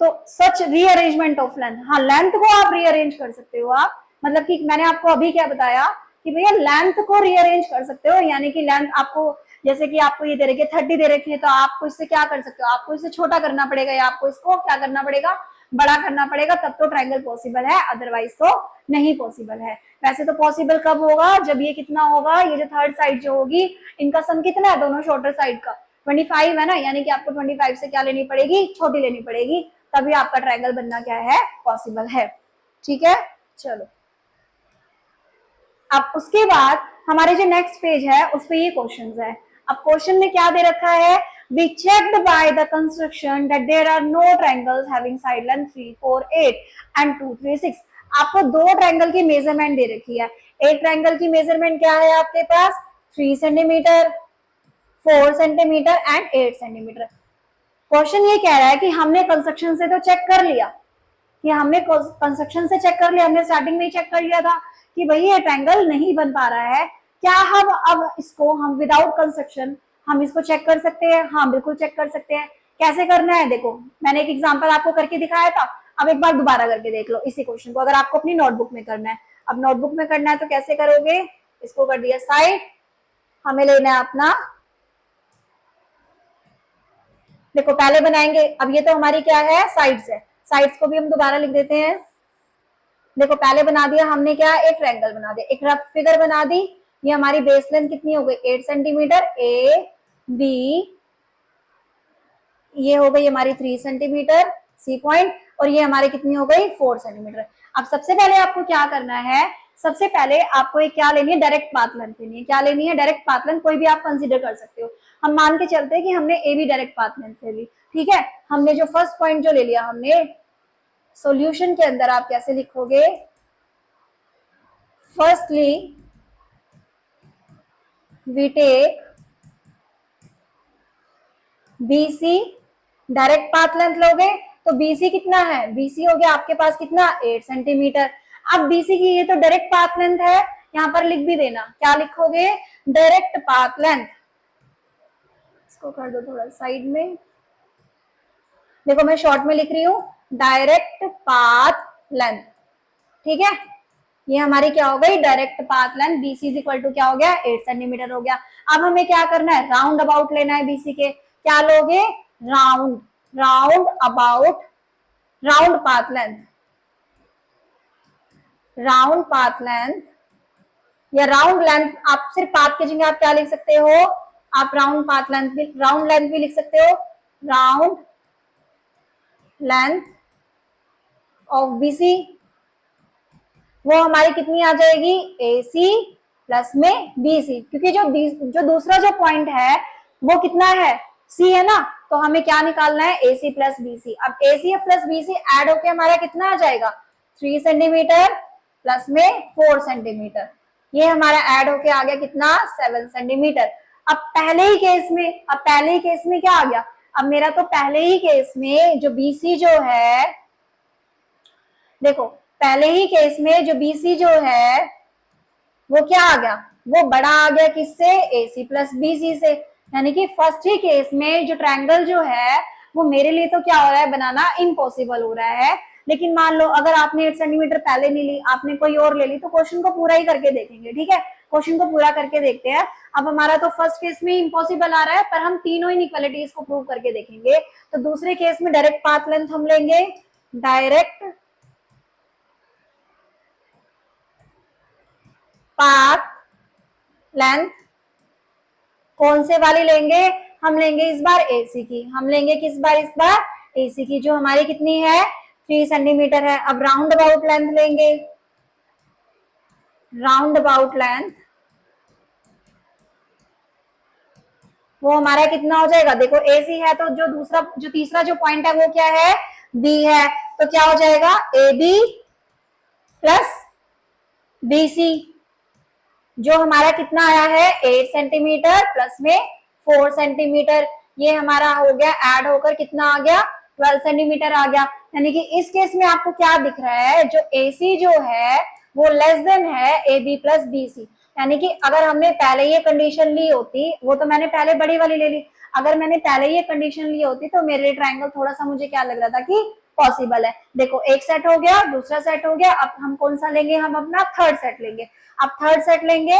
तो सच रीअरेंजमेंट ऑफ लेंथ, हाँ लेंथ को आप रीअरेंज कर सकते हो। आप मतलब कि मैंने आपको अभी क्या बताया कि भैया लेंथ को रीअरेंज कर सकते हो, यानी कि लेंथ आपको जैसे कि आपको ये दे रखी है 30 दे रखी है, तो आपको इससे क्या कर सकते हो, आपको इससे छोटा करना पड़ेगा या आपको इसको क्या करना पड़ेगा, बड़ा करना पड़ेगा, तब तो ट्रायंगल पॉसिबल है, अदरवाइज तो नहीं पॉसिबल है। वैसे तो पॉसिबल कब होगा, जब ये कितना होगा, ये जो थर्ड साइड जो होगी इनका सम कितना है, दोनों शॉर्टर साइड का 25 है ना, यानी कि आपको 25 से क्या लेनी पड़ेगी, छोटी लेनी पड़ेगी, तभी आपका ट्रायंगल बनना क्या है, पॉसिबल है। ठीक है। चलो अब उसके बाद हमारे जो नेक्स्ट पेज है उस पे ये क्वेश्चंस है। अब क्वेश्चन में क्या दे रखा है, we checked by the construction that there are no triangles having side length 3, 4, 8 and 2, 3, 6। आपको दो ट्रायंगल की मेजरमेंट दे रखी है। एक ट्रायंगल की मेजरमेंट क्या है आपके पास, 3 centimeter, 4 centimeter and 8 centimetre. Question ये कह रहा है कि हमने कंस्ट्रक्शन से तो चेक कर लिया, कि हमने कंस्ट्रक्शन से चेक कर लिया, हमने स्टार्टिंग में ही चेक कर लिया था कि भाई ये ट्रायंगल नहीं बन पा रहा है, क्या हम अब इसको हम विदाउट कंस्ट्रक्शन हम इसको चेक कर सकते हैं, हाँ बिल्कुल चेक कर सकते हैं। कैसे करना है, देखो मैंने एक एग्जांपल आपको करके दिखाया था, अब एक बार दोबारा करके देख लो इसी क्वेश्चन को, अगर आपको अपनी नोटबुक में करना है। अब नोटबुक में करना है तो कैसे करोगे, इसको कर दिया साइड, हमें लेना है अपना, देखो पहले बनाएंगे, अब ये तो हमारी क्या है, साइड्स है, साइड्स को भी हम दोबारा लिख देते हैं। देखो पहले बना दिया हमने क्या, एक ट्रायंगल बना दिया, एक रफ फिगर बना दी। ये हमारी बेस लेंथ कितनी हो गई, 8 सेंटीमीटर, ए बी, ये हो गई हमारी 3 सेंटीमीटर सी पॉइंट, और ये हमारी कितनी हो गई 4 सेंटीमीटर। अब सबसे पहले आपको क्या करना है, सबसे पहले आपको एक क्या लेनी है, डायरेक्ट पाथ लेंथ लेनी है। क्या लेनी है, डायरेक्ट पाथ लेंथ, कोई भी आप कंसीडर कर सकते हो। हम मान के चलते हैं कि हमने A B direct path length ले ली, ठीक है। हमने जो फर्स्ट पॉइंट जो ले लिया, हमने सॉल्यूशन के अंदर आप कैसे लिखोगे, firstly we take BC, direct path length लोगे तो BC कितना है, BC हो गया आपके पास कितना 8 सेंटीमीटर। अब BC की ये तो डायरेक्ट पाथ लेंथ है, यहां पर लिख भी देना, क्या लिखोगे, डायरेक्ट पाथ लेंथ। इसको कर दो थोड़ा साइड में, देखो मैं शॉर्ट में लिख रही हूं डायरेक्ट पाथ लेंथ, ठीक है। ये हमारी क्या हो गई, direct path length BC is equal to क्या हो गया 8 सेंटीमीटर हो गया। अब हमें क्या करना है, राउंड अबाउट लेना है BC के, क्या लोगे, round, round about, round path length, round path length या राउंड लेंथ, आप सिर्फ पाथ की जगह आप क्या लिख सकते हो, आप राउंड पाथ लेंथ भी, राउंड लेंथ भी लिख सकते हो, राउंड लेंथ ऑफ BC, वो हमारी कितनी आ जाएगी AC प्लस में BC, क्योंकि जो दूसरा जो पॉइंट है वो कितना है C है ना, तो हमें क्या निकालना है AC प्लस BC। अब AC प्लस BC ऐड होके हमारा कितना आ जाएगा 3 सेंटीमीटर प्लस में 4 सेंटीमीटर, ये हमारा ऐड होके आ गया कितना 7 सेंटीमीटर। अब पहले ही केस में क्या आ गया, अब मेरा तो पहले ही केस में जो BC जो है, देखो पहले ही केस में जो BC जो है वो क्या आ गया, वो बड़ा आ गया किससे, AC प्लस BC से, यानी कि फर्स्ट ही केस में जो ट्रायंगल जो है वो मेरे लिए तो क्या हो रहा है, बनाना इम्पॉसिबल हो रहा है। लेकिन मान लो अगर आपने 8 सेंटीमीटर पहले नहीं ली, आपने कोई और ले ली, तो क्वेश्चन को पूरा ही करके देखेंगे, ठीक है, क्वेश्चन को पूरा करके देखते हैं। अब हमारा तो फर्स्ट केस में इम्पॉसिबल आ रहा है, पर हम तीनों इनइक्वालिटीज को प्रूव करके देखेंगे। तो दूसरे केस में डायरेक्ट पाथ लेंथ हम लेंगे, डायरेक्ट पाथ लेंथ कौन से वाली लेंगे, हम लेंगे इस बार AC की, हम लेंगे किस बार, इस बार AC की, जो हमारी कितनी है 3 सेंटीमीटर है। अब राउंड अबाउट लेंथ लेंगे, राउंड अबाउट लेंथ वो हमारा कितना हो जाएगा, देखो AC है तो जो तीसरा जो पॉइंट है वो क्या है, B है, तो क्या हो जाएगा AB प्लस BC, जो हमारा कितना आया है 8 सेंटीमीटर प्लस में 4 सेंटीमीटर, ये हमारा हो गया ऐड होकर कितना आ गया 12 सेंटीमीटर आ गया। यानी कि इस केस में आपको क्या दिख रहा है, जो AC जो है वो लेस देन है AB प्लस BC, यानी कि अगर हमने पहले ये कंडीशन ली होती, वो तो मैंने पहले बड़ी वाली ले ली, अगर मैंने पहले ये कंडीशन ली होती तो मेरे लिए ट्रायंगल थोड़ा सा मुझे क्या लग रहा था कि पॉसिबल है। देखो एक सेट हो गया, दूसरा सेट हो गया, अब हम कौन सा लेंगे, हम अपना थर्ड सेट लेंगे। अब थर्ड सेट लेंगे,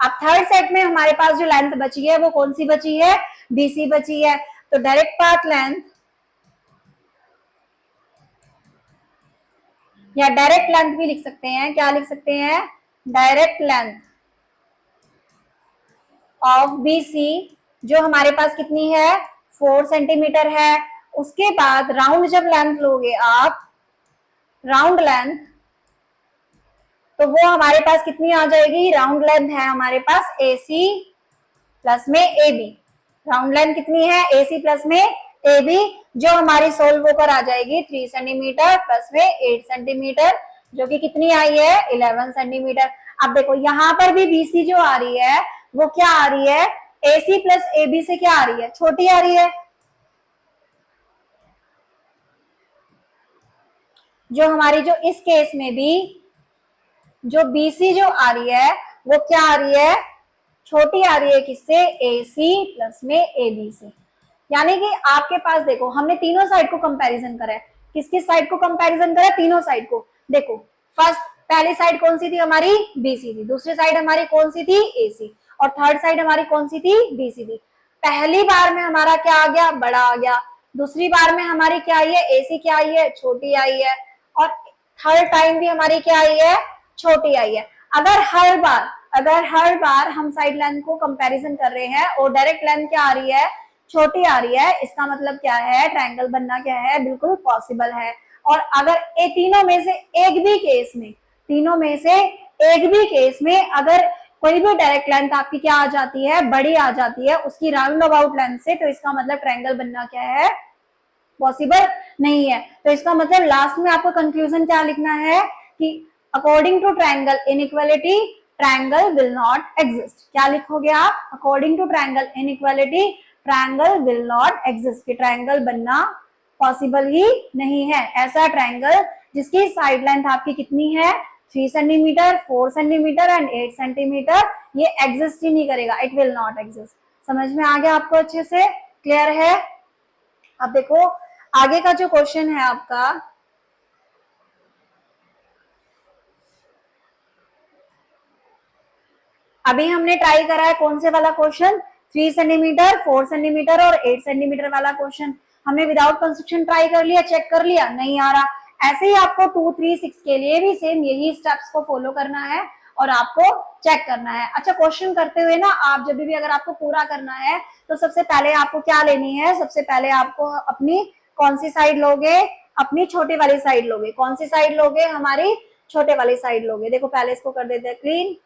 अब थर्ड सेट में हमारे पास जो लेंथ बची है वो कौन सी बची है, BC बची है। तो डायरेक्ट पाथ लेंथ या डायरेक्ट लेंथ भी लिख सकते हैं, क्या लिख सकते हैं, डायरेक्ट लेंथ ऑफ BC, जो हमारे पास कितनी है 4 सेंटीमीटर है। उसके बाद राउंड जब लेंथ लोगे आप, राउंड लेंथ, तो वो हमारे पास कितनी आ जाएगी, राउंड लेंथ है हमारे पास AC प्लस में AB, राउंड लेंथ कितनी है AC प्लस में AB, जो हमारी सोल्व होकर आ जाएगी 3 सेंटीमीटर प्लस में 8 सेंटीमीटर, जो कि कितनी आई है 11 सेंटीमीटर। अब देखो यहाँ पर भी BC जो आ रही है वो क्या आ रही है, AC प्लस AB से क्या आ रही है, छोटी आ रही है, जो हमारी जो इस केस में भी जो BC जो आ रही है वो क्या आ रही है, छोटी आ रही है, किससे, AC प्लस में AB से। यानी कि आपके पास देखो हमने तीनों साइड को कंपैरिजन करा है, किस किस साइड को कंपैरिजन करा है, तीनों साइड को। देखो फर्स्ट पहली साइड कौन सी थी हमारी BC थी, दूसरी साइड हमारी कौन सी थी AC, और थर्ड साइड हमारी कौन सी थी BC थी। पहली बार में हमारा क्या आ गया, बड़ा आ गया, दूसरी बार में हमारी क्या आई है AC क्या आई है, छोटी आई है, और थर्ड टाइम भी हमारी क्या आई है, छोटी आई है। अगर हर बार हम साइड लेंथ को कंपैरिजन कर रहे हैं और डायरेक्ट लेंथ क्या आ रही है, छोटी आ रही है, इसका मतलब क्या है, ट्रायंगल बनना क्या है, बिल्कुल पॉसिबल है। और अगर तीनों में से एक भी केस में, तीनों में से एक भी केस में अगर कोई भी डायरेक्ट लेंथ आपकी क्या आ जाती है, बड़ी आ जाती है उसकी राउंड अबाउट लेंथ से, तो इसका मतलब ट्रायंगल बनना क्या है, पॉसिबल नहीं है। तो इसका मतलब लास्ट में आपको कंक्लूजन क्या लिखना है कि according to triangle inequality triangle will not exist. क्या लिखोगे आप, according to triangle inequality triangle will not exist, कि ट्रायंगल बनना पॉसिबल ही नहीं है। ऐसा ट्रायंगल जिसकी साइड लेंथ आपकी कितनी है, 3 सेंटीमीटर, 4 सेंटीमीटर एंड 8 सेंटीमीटर, ये एग्जिस्ट ही नहीं करेगा, इट विल नॉट एग्जिस्ट। समझ में आ गया आपको, अच्छे से क्लियर है। अब देखो आगे का जो क्वेश्चन है आपका, अभी हमने ट्राई करा है कौन से वाला क्वेश्चन, 3 सेंटीमीटर, 4 सेंटीमीटर और 8 सेंटीमीटर वाला क्वेश्चन हमने विदाउट कंस्ट्रक्शन ट्राई कर लिया, चेक कर लिया, नहीं आ रहा। ऐसे ही आपको 2, 3, 6 के लिए भी सेम यही स्टेप्स को फॉलो करना है और आपको चेक करना है। अच्छा, क्वेश्चन करते हुए ना आप जब भी अगर आपको पूरा करना है तो सबसे पहले आपको क्या लेनी है, सबसे पहले आपको अपनी कौन सी साइड लोगे, अपनी छोटी वाली साइड लोगे। कौन सी साइड लोगे, हमारी छोटे वाली साइड लोगे। देखो पहले इसको कर देते हैं क्लीन।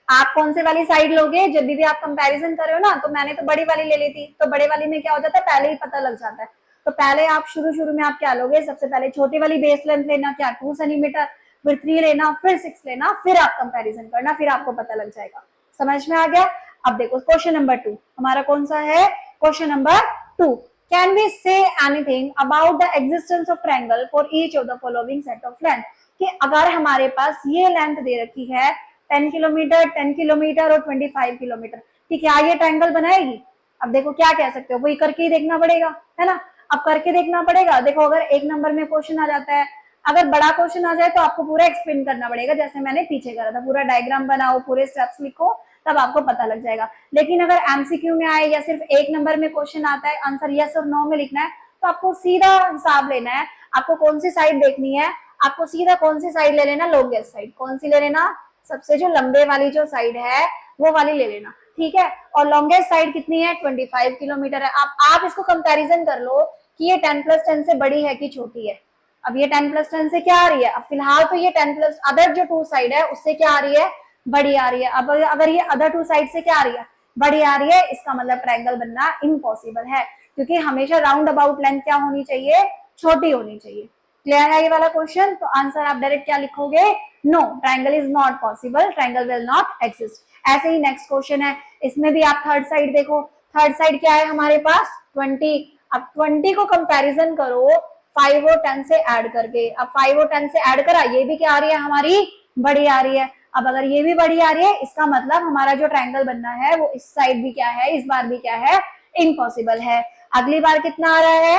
आप कौन से वाली साइड लोगे, जब भी आप कंपैरिजन कर रहे हो ना, तो मैंने तो बड़ी वाली ले ली थी, तो बड़े वाली में क्या हो जाता है, पहले ही पता लग जाता है। तो पहले आप शुरू में आप क्या लोगे, सबसे पहले छोटी वाली बेस लेंथ लेना, क्या 2 सेंटीमीटर, फिर 3 लेना, फिर 6 लेना, फिर आप कंपैरिजन करना, फिर आपको पता लग जाएगा। समझ में आ गया। अब देखो क्वेश्चन नंबर 2 हमारा कौन सा है, question number 2, can we say anything about the existence of triangle for each of the following set of length, कि अगर हमारे पास ये लेंथ दे रखी है 10 किलोमीटर, 10 किलोमीटर और 25 किलोमीटर, कि क्या ये ट्रायंगल बनाएगी। अब देखो क्या कह सकते हो, वही करके ही देखना पड़ेगा, है ना। अब करके देखना पड़ेगा। देखो अगर एक नंबर में क्वेश्चन आ जाता है, अगर बड़ा क्वेश्चन आ जाए तो आपको पूरा एक्सप्लेन करना पड़ेगा, जैसे मैंने पीछे करा था, पूरा डायग्राम बनाओ, पूरे स्टेप्स लिखो, तब आपको पता लग जाएगा। लेकिन अगर एमसीक्यू में आए या सिर्फ एक नंबर में क्वेश्चन आता है, आंसर यस और नो में लिखना है, तो आपको सीधा हिसाब लेना है। आपको कौन सी साइड देखनी है, आपको सीधा कौन सी साइड ले लेना, लॉन्गेस्ट साइड। कौन सी ले लेना, सबसे जो लंबे वाली जो साइड है वो वाली ले लेना, ठीक है। और लॉन्गेस्ट साइड कितनी है, 25 किलोमीटर है। आप इसको कंपैरिजन कर लो कि ये 10 + 10 से बड़ी है कि छोटी है। अब ये 10 + 10 से क्या आ रही है, अब फिलहाल तो ये 10 प्लस अदर जो 2 साइड है उससे क्या आ रही है, बड़ी आ रही है। अब अगर ये अदर 2 साइड से क्या आ रही है, बड़ी आ रही है, इसका मतलब ट्रायंगल बनना इम्पॉसिबल है, क्योंकि हमेशा राउंड अबाउट लेंथ क्या होनी चाहिए, छोटी होनी चाहिए। क्लियर है ये वाला क्वेश्चन। तो आंसर आप डायरेक्ट क्या लिखोगे, no, triangle is not possible, triangle will not exist. ऐसे ही नेक्स्ट क्वेश्चन है, इसमें भी आप थर्ड साइड देखो। थर्ड साइड क्या है हमारे पास, 20। अब 20 को कंपैरिजन करो 5 और 10 से ऐड करके। अब 5 और 10 से ऐड करा, ये भी क्या आ रही है हमारी, बड़ी आ रही है। अब अगर ये भी बड़ी आ रही है, इसका मतलब हमारा जो ट्रायंगल बनना है वो इस साइड भी क्या है, इस बार भी क्या है, इम्पॉसिबल है। अगली बार कितना आ रहा है,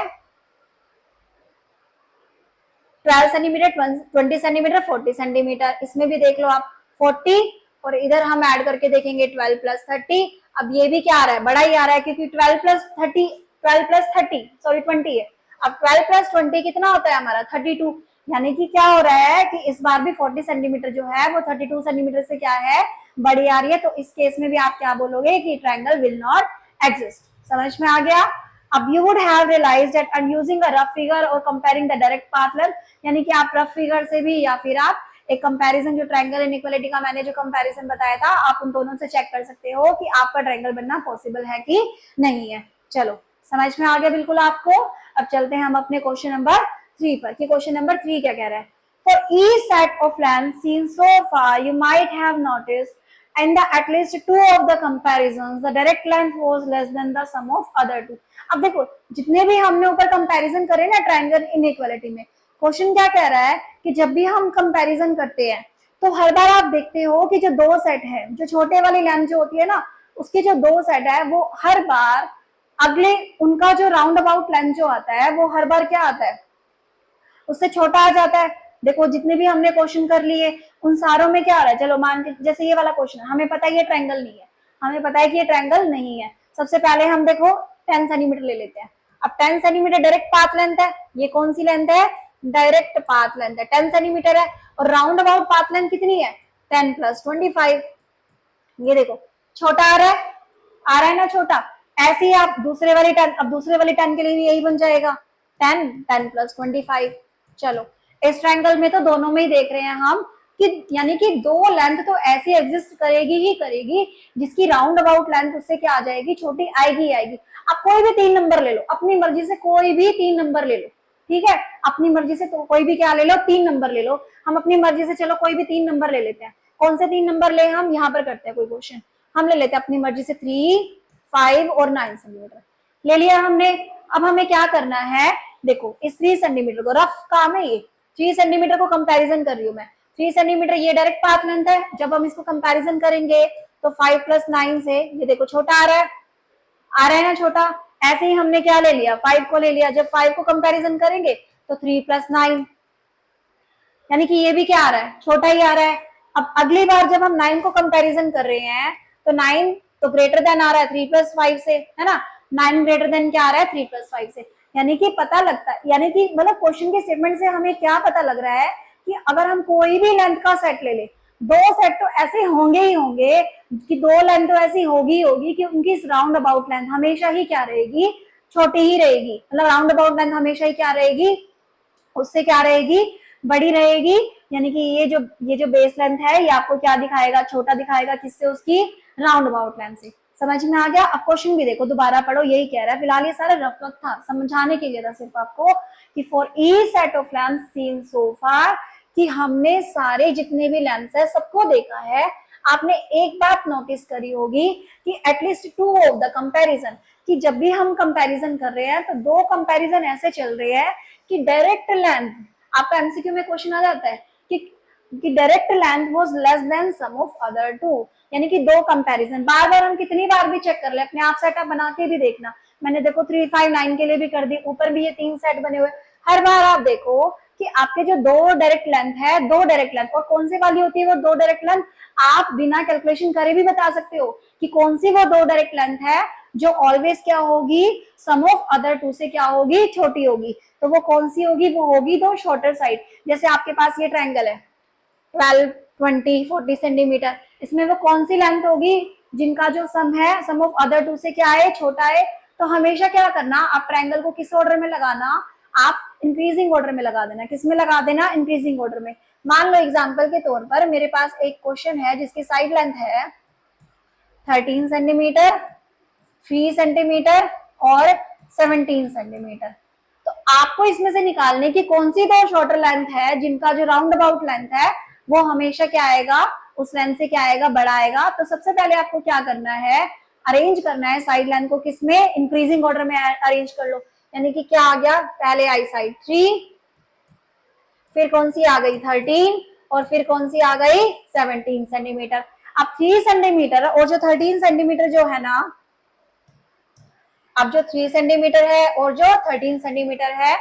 12 सेंटीमीटर, 20 सेंटीमीटर, 40 सेंटीमीटर। इसमें भी देख लो आप 40, और इधर हम ऐड करके देखेंगे 12 + 30। अब ये भी क्या आ रहा है, बड़ा ही आ रहा है, क्योंकि 12 + 30, 12 + 30 सॉरी 20 है। अब 12 + 20 कितना होता है हमारा, 32। यानी कि क्या हो रहा है कि इस बार भी 40 सेंटीमीटर जो है वो 32 सेंटीमीटर से क्या है, बड़ी आ रही है। तो इस केस में भी आप क्या बोलोगे कि ट्रायंगल विल नॉट एग्जिस्ट। समझ में आ गया। अब you would have realised that I am using a rough figure और comparing the direct path length, यानी कि आप रफ फिगर से भी या फिर आप एक कंपैरिजन, जो ट्रायंगल इनइक्वालिटी का मैंने जो कंपैरिजन बताया था, आप उन दोनों से चेक कर सकते हो कि आपका ट्रायंगल बनना पॉसिबल है कि नहीं है। चलो समझ में आ गया बिल्कुल आपको। अब चलते हैं हम अपने क्वेश्चन नंबर 3 पर, कि क्वेश्चन नंबर 3 क्या कह रहा है। For each set of lengths seen so far, you might have noticed in the at least 2 of the comparisons, the direct length was less than the sum of other 2. अब देखो जितने भी हमने ऊपर कंपैरिजन करे ना ट्रायंगल इनइक्वालिटी में, question क्या कह रहा है कि जब भी हम कंपैरिजन करते हैं तो हर बार आप देखते हो कि जो 2 सेट है, जो छोटे वाली लेंथ जो होती है ना, उसकी जो 2 सेट है वो हर बार अगले उनका जो राउंड अबाउट लेंथ जो आता है वो हर बार क्या आता है, उससे छोटा आ जाता है। देखो जितने भी हमने क्वेश्चन कर लिए उन सारों में क्या आ रहा है, चलो मान के जैसे ये वाला क्वेश्चन है, हमें पता है ये ट्रायंगल नहीं है, हमें पता है कि ये ट्रायंगल नहीं है। सबसे पहले हम देखो 10 सेंटीमीटर ले लेते हैं। अब 10 सेंटीमीटर डायरेक्ट पाथ लेंथ है, ये कौन सी लेंथ है, डायरेक्ट पाथ लेंथ है, 10 सेंटीमीटर है। और राउंड अबाउट पाथ लेंथ कितनी है, 10 + 25। ये देखो छोटा आ रहा है ना छोटा, ऐसे ही आप दूसरे वाली 10, अब दूसरे वाली 10 के लिए भी यही बन जाएगा 10, 10 प्लस 25। चलो इस ट्रायंगल में तो दोनों में ही देख रहे हैं हम कि यानी कि दो लेंथ तो ऐसी एग्जिस्ट करेगी ही करेगी जिसकी राउंड अबाउट लेंथ उससे क्या आ जाएगी, छोटी आएगी आएगी। आप कोई भी 3 नंबर ले लो, अपनी मर्जी से कोई भी 3 नंबर ले लो, ठीक है, अपनी मर्जी से तो कोई भी क्या ले लो, 3 नंबर ले लो। हम अपनी मर्जी से चलो कोई भी 3 नंबर ले लेते हैं। कौन से 3 नंबर ले, हम यहाँ पर करते हैं कोई क्वेश्चन, हम ले लेते हैं अपनी मर्जी से 3, 5 और 9 सेंटीमीटर ले लिया हमने। अब हमें क्या करना है, देखो इस 3 सेंटीमीटर को, रफ काम है ये, 3 सेंटीमीटर को कंपैरिजन कर रही हूँ मैं। 3 सेंटीमीटर ये डायरेक्ट पाथ लेंथ है, जब हम इसको कंपैरिजन करेंगे तो 5 प्लस 9 से ये देखो छोटा आ रहा है ना छोटा। ऐसे ही हमने क्या ले लिया, 5 को ले लिया, जब 5 को कंपैरिजन करेंगे तो 3 प्लस 9, यानी कि ये भी क्या आ रहा है, छोटा ही आ रहा है। अब अगली बार जब हम 9 को कंपैरिजन कर रहे हैं तो 9 तो ग्रेटर देन आ रहा है 3 प्लस 5 से, है ना, 9 ग्रेटर देन क्या आ रहा है, 3 प्लस 5 से। यानी कि पता लगता है, यानी कि मतलब क्वेश्चन के स्टेटमेंट से हमें क्या पता लग रहा है कि अगर हम कोई भी लेंथ का सेट ले ले, दो सेट तो ऐसे होंगे ही होंगे कि दो लेंथ तो ऐसी होगी होगी कि उनकी राउंड अबाउट लेंथ हमेशा ही क्या रहेगी, छोटी ही रहेगी। मतलब राउंड अबाउट लेंथ हमेशा ही क्या रहेगी, उससे क्या रहेगी, बड़ी रहेगी। यानी कि ये जो बेस लेंथ है ये आपको क्या दिखाएगा, छोटा दिखाएगा, किससे, उसकी राउंड अबाउट लेंथ से। समझ में आ गया। अब क्वेश्चन भी देखो, दोबारा पढ़ो, यही कह रहा है। फिलहाल ये सारा रफ रफ था, समझाने के लिए था सिर्फ आपको कि for each set of length seen so far, कि हमने सारे जितने भी लेंथ है सबको देखा है। आपने एक बात नोटिस करी होगी कि एटलीस्ट 2 ऑफ द कंपैरिजन, कि जब भी हम कंपैरिजन कर रहे हैं तो 2 कंपैरिजन ऐसे चल रहे हैं कि डायरेक्ट लेंथ, आपका एमसीक्यू में क्वेश्चन आ जाता है कि direct length was less than sum of other two, यानी कि 2 कंपैरिजन। बार बार हम कितनी बार भी चेक कर ले, अपने आप सेटअप बना के भी देखना। मैंने देखो 3, 5, 9 के लिए भी कर दी, ऊपर भी ये 3 सेट बने हुए। हर बार आप देखो कि आपके जो 2 डायरेक्ट लेंथ है, 2 डायरेक्ट लेंथ, और कौन सी वाली होती है वो 2 डायरेक्ट लेंथ, आप बिना कैलकुलेशन करे भी बता सकते हो कि कौन सी वो 2 डायरेक्ट लेंथ है जो ऑलवेज क्या होगी, सम ऑफ अदर टू से क्या होगी, छोटी होगी। तो वो कौन सी होगी, वो होगी दो शॉर्टर साइड। जैसे आपके पास ये ट्रायंगल है 12, 20, 40 सेंटीमीटर, इसमें वो कौन सी लेंथ होगी जिनका जो सम है, सम ऑफ अदर टू से क्या है, छोटा है। तो हमेशा क्या करना, आप ट्रायंगल को किस ऑर्डर में लगाना, आप इंक्रीजिंग ऑर्डर में लगा देना। किस में लगा देना, इंक्रीजिंग ऑर्डर में। मान लो एग्जाम्पल के तौर पर मेरे पास एक क्वेश्चन है जिसकी साइड लेंथ है 13 सेंटीमीटर, 3 सेंटीमीटर और 17 सेंटीमीटर। तो आपको इसमें से निकालने की कौन सी दो शॉर्टर लेंथ है जिनका जो राउंड अबाउट लेंथ है वो हमेशा क्या आएगा, उस लेंथ से क्या आएगा, बड़ा आएगा। तो सबसे पहले आपको क्या करना है, अरेंज करना है साइड लेंथ को, किसमें, इंक्रीजिंग ऑर्डर में अरेंज कर लो। यानी कि क्या आ गया, पहले आई साइड 3, फिर कौन सी आ गई 13, और फिर कौन सी आ गई 17 सेंटीमीटर। अब 3 सेंटीमीटर और जो 13 सेंटीमीटर जो है ना, अब जो 3 सेंटीमीटर है और जो 13 सेंटीमीटर है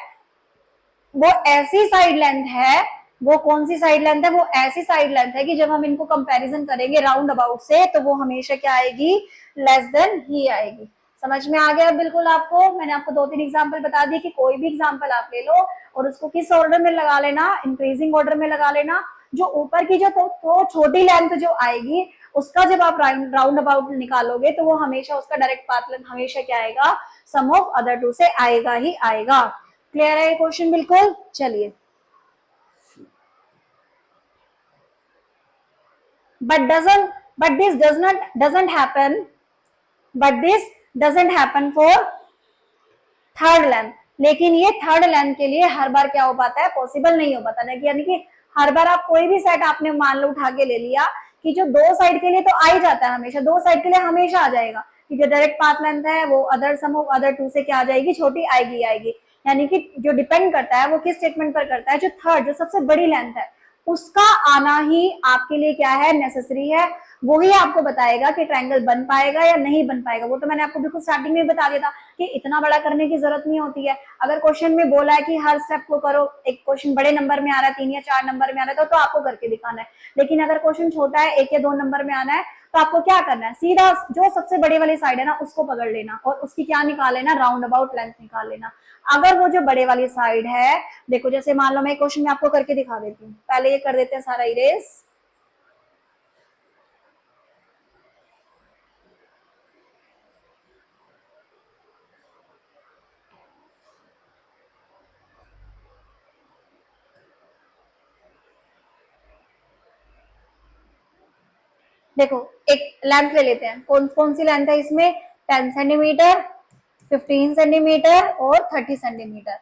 वो ऐसी साइड लेंथ है, वो कौन सी साइड लेंथ है, वो ऐसी साइड लेंथ है कि जब हम इनको कंपैरिजन करेंगे राउंड अबाउट से तो वो हमेशा क्या आएगी, लेस देन ही आएगी। समझ में आ गया बिल्कुल आपको। मैंने आपको 2-3 एग्जांपल बता दिए कि कोई भी एग्जांपल आप ले लो और उसको किस ऑर्डर में लगा लेना, इंक्रीजिंग ऑर्डर में लगा लेना। जो ऊपर की जो तो छोटी लेंथ जो आएगी उसका जब आप राउंड अबाउट निकालोगे तो वो हमेशा उसका डायरेक्ट पाथ लेंथ हमेशा क्या आएगा, सम ऑफ अदर टू से आएगा ही आएगा। क्लियर है ये क्वेश्चन बिल्कुल। चलिए, but this doesn't happen, but this doesn't happen for third length. लेकिन ये थर्ड लेंथ के लिए हर बार क्या हो पाता है, पॉसिबल नहीं हो पाता है। यानी कि हर बार आप कोई भी सेट आपने मान लो उठा के ले लिया कि जो 2 साइड के लिए तो आ ही जाता है, हमेशा 2 साइड के लिए हमेशा आ जाएगा कि जो डायरेक्ट पाथ लेंथ है वो other sum of other two से क्या आ जाएगी, छोटी आएगी आएगी। यानी कि जो डिपेंड करता है वो किस स्टेटमेंट पर करता है, जो थर्ड जो सबसे बड़ी लेंथ है उसका आना ही आपके लिए क्या है, नेसेसरी है। वही आपको बताएगा कि ट्रायंगल बन पाएगा या नहीं बन पाएगा। वो तो मैंने आपको बिल्कुल स्टार्टिंग में बता दिया था कि इतना बड़ा करने की जरूरत नहीं होती है। अगर क्वेश्चन में बोला है कि हर स्टेप को करो, एक क्वेश्चन बड़े नंबर में आ रहा है, 3 या 4 नंबर में आ रहा है तो आपको करके दिखाना है। लेकिन अगर क्वेश्चन छोटा है, 1 या 2 नंबर में आना है तो आपको क्या करना है, सीधा जो सबसे बड़े वाली साइड है ना उसको पकड़ लेना और उसकी क्या निकाल लेना, राउंड अबाउट लेंथ निकाल लेना। अगर वो जो बड़े वाली साइड है, देखो जैसे मान लो मैं क्वेश्चन में आपको करके दिखा देती हूँ, पहले ये कर देते हैं सारा इरेज। देखो एक लेंथ ले लेते हैं, कौन कौन सी लेंथ है इसमें, 10 सेंटीमीटर, 15 सेंटीमीटर और 30 सेंटीमीटर।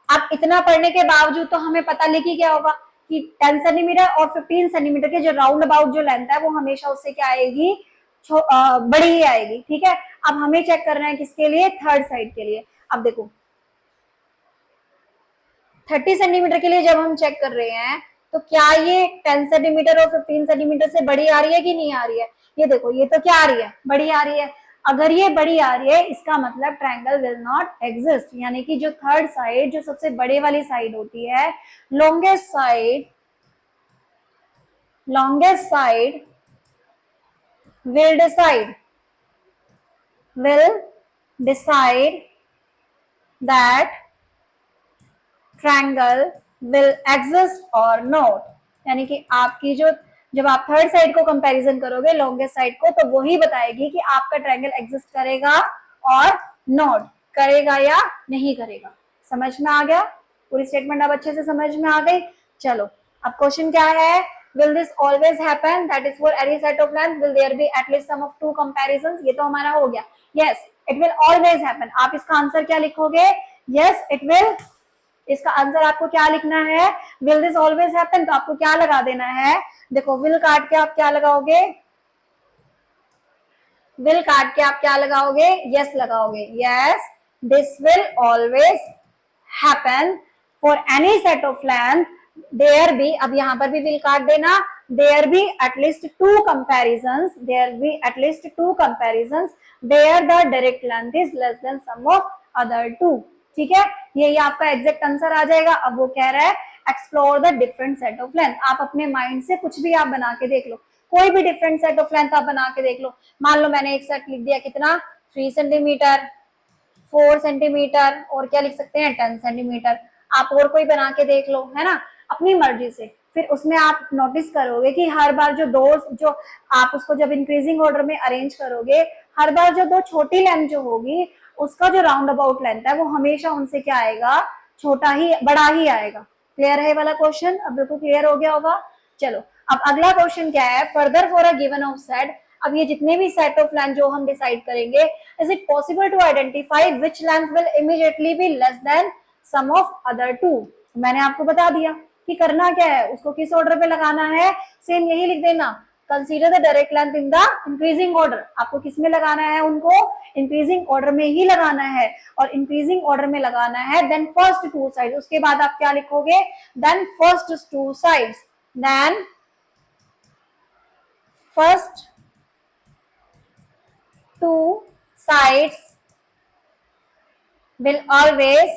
अब इतना पढ़ने के बावजूद तो हमें पता लेके क्या होगा कि 10 सेंटीमीटर और 15 सेंटीमीटर के जो राउंड अबाउट जो लेंथ है वो हमेशा उससे क्या आएगी, बड़ी ही आएगी। ठीक है, अब हमें चेक करना है किसके लिए, थर्ड साइड के लिए। अब देखो 30 सेंटीमीटर के लिए जब हम चेक कर रहे हैं तो क्या ये 10 सेंटीमीटर और 15 सेंटीमीटर से बड़ी आ रही है कि नहीं आ रही है, ये देखो ये तो क्या आ रही है, बड़ी आ रही है। अगर ये बड़ी आ रही है इसका मतलब ट्रायंगल विल नॉट एग्जिस्ट, यानी कि जो थर्ड साइड, जो सबसे बड़े वाली साइड होती है, longest side will decide that triangle will exist or not, यानी कि आपकी जो, जब आप थर्ड साइड को कंपैरिजन करोगे लॉन्गेस्ट साइड को, तो वही बताएगी कि आपका ट्रायंगल एग्जिस्ट करेगा और नॉट करेगा या नहीं करेगा। समझ में आ गया, पूरी स्टेटमेंट अब अच्छे से समझ में आ गई। चलो अब क्वेश्चन क्या है, will this always happen, that is for any set of length will there be at least sum of two comparisons, ये तो हमारा हो गया। yes it will always happen, आप इसका आंसर क्या लिखोगे, yes it will, इसका आंसर आपको क्या लिखना है, will this always happen, तो आपको क्या लगा देना है, देखो will काट के आप क्या लगाओगे, will काट के आप क्या लगाओगे, yes लगाओगे, yes this will always happen for any set of length there be, अब यहां पर भी will काट देना, there be at least two comparisons, there be at least two comparisons where the direct length is less than sum of other two। ठीक है, यही आपका एग्जैक्ट आंसर आ जाएगा। अब वो कह रहा है explore the different set of length, आप अपने माइंड से कुछ भी आप बना के देख लो, कोई भी डिफरेंट सेट ऑफ लेंथ आप बना के देख लो। मान लो मैंने एक सेट लिख दिया कितना, 3 सेंटीमीटर, 4 सेंटीमीटर और क्या लिख सकते हैं 10 सेंटीमीटर, आप और कोई बना के देख लो, है ना, अपनी मर्जी से। फिर उसमें आप नोटिस करोगे कि हर बार जो आप उसको जब इंक्रीजिंग ऑर्डर में अरेंज करोगे, हर बार जो दो छोटी लेंथ जो होगी उसका जो राउंड अबाउट लेंथ है वो हमेशा उनसे क्या आएगा, छोटा ही, बड़ा ही आएगा। क्लियर है वाला क्वेश्चन, अब बिल्कुल क्लियर हो गया होगा। चलो अब अगला क्वेश्चन क्या है, further for a given of set, अब ये जितने भी सेट ऑफ लेंथ जो हम डिसाइड करेंगे, is it possible to identify which length will immediately be less than sum of other two. मैंने आपको बता दिया कि करना क्या है, उसको किस ऑर्डर पे लगाना है, सेम यही लिख देना, consider the direct length in the increasing order. आपको किस में लगाना है, उनको इंक्रीजिंग ऑर्डर में ही लगाना है, और इंक्रीजिंग ऑर्डर में लगाना है। देन फर्स्ट टू साइड, उसके बाद आप क्या लिखोगे, then first two sides, then first two sides will always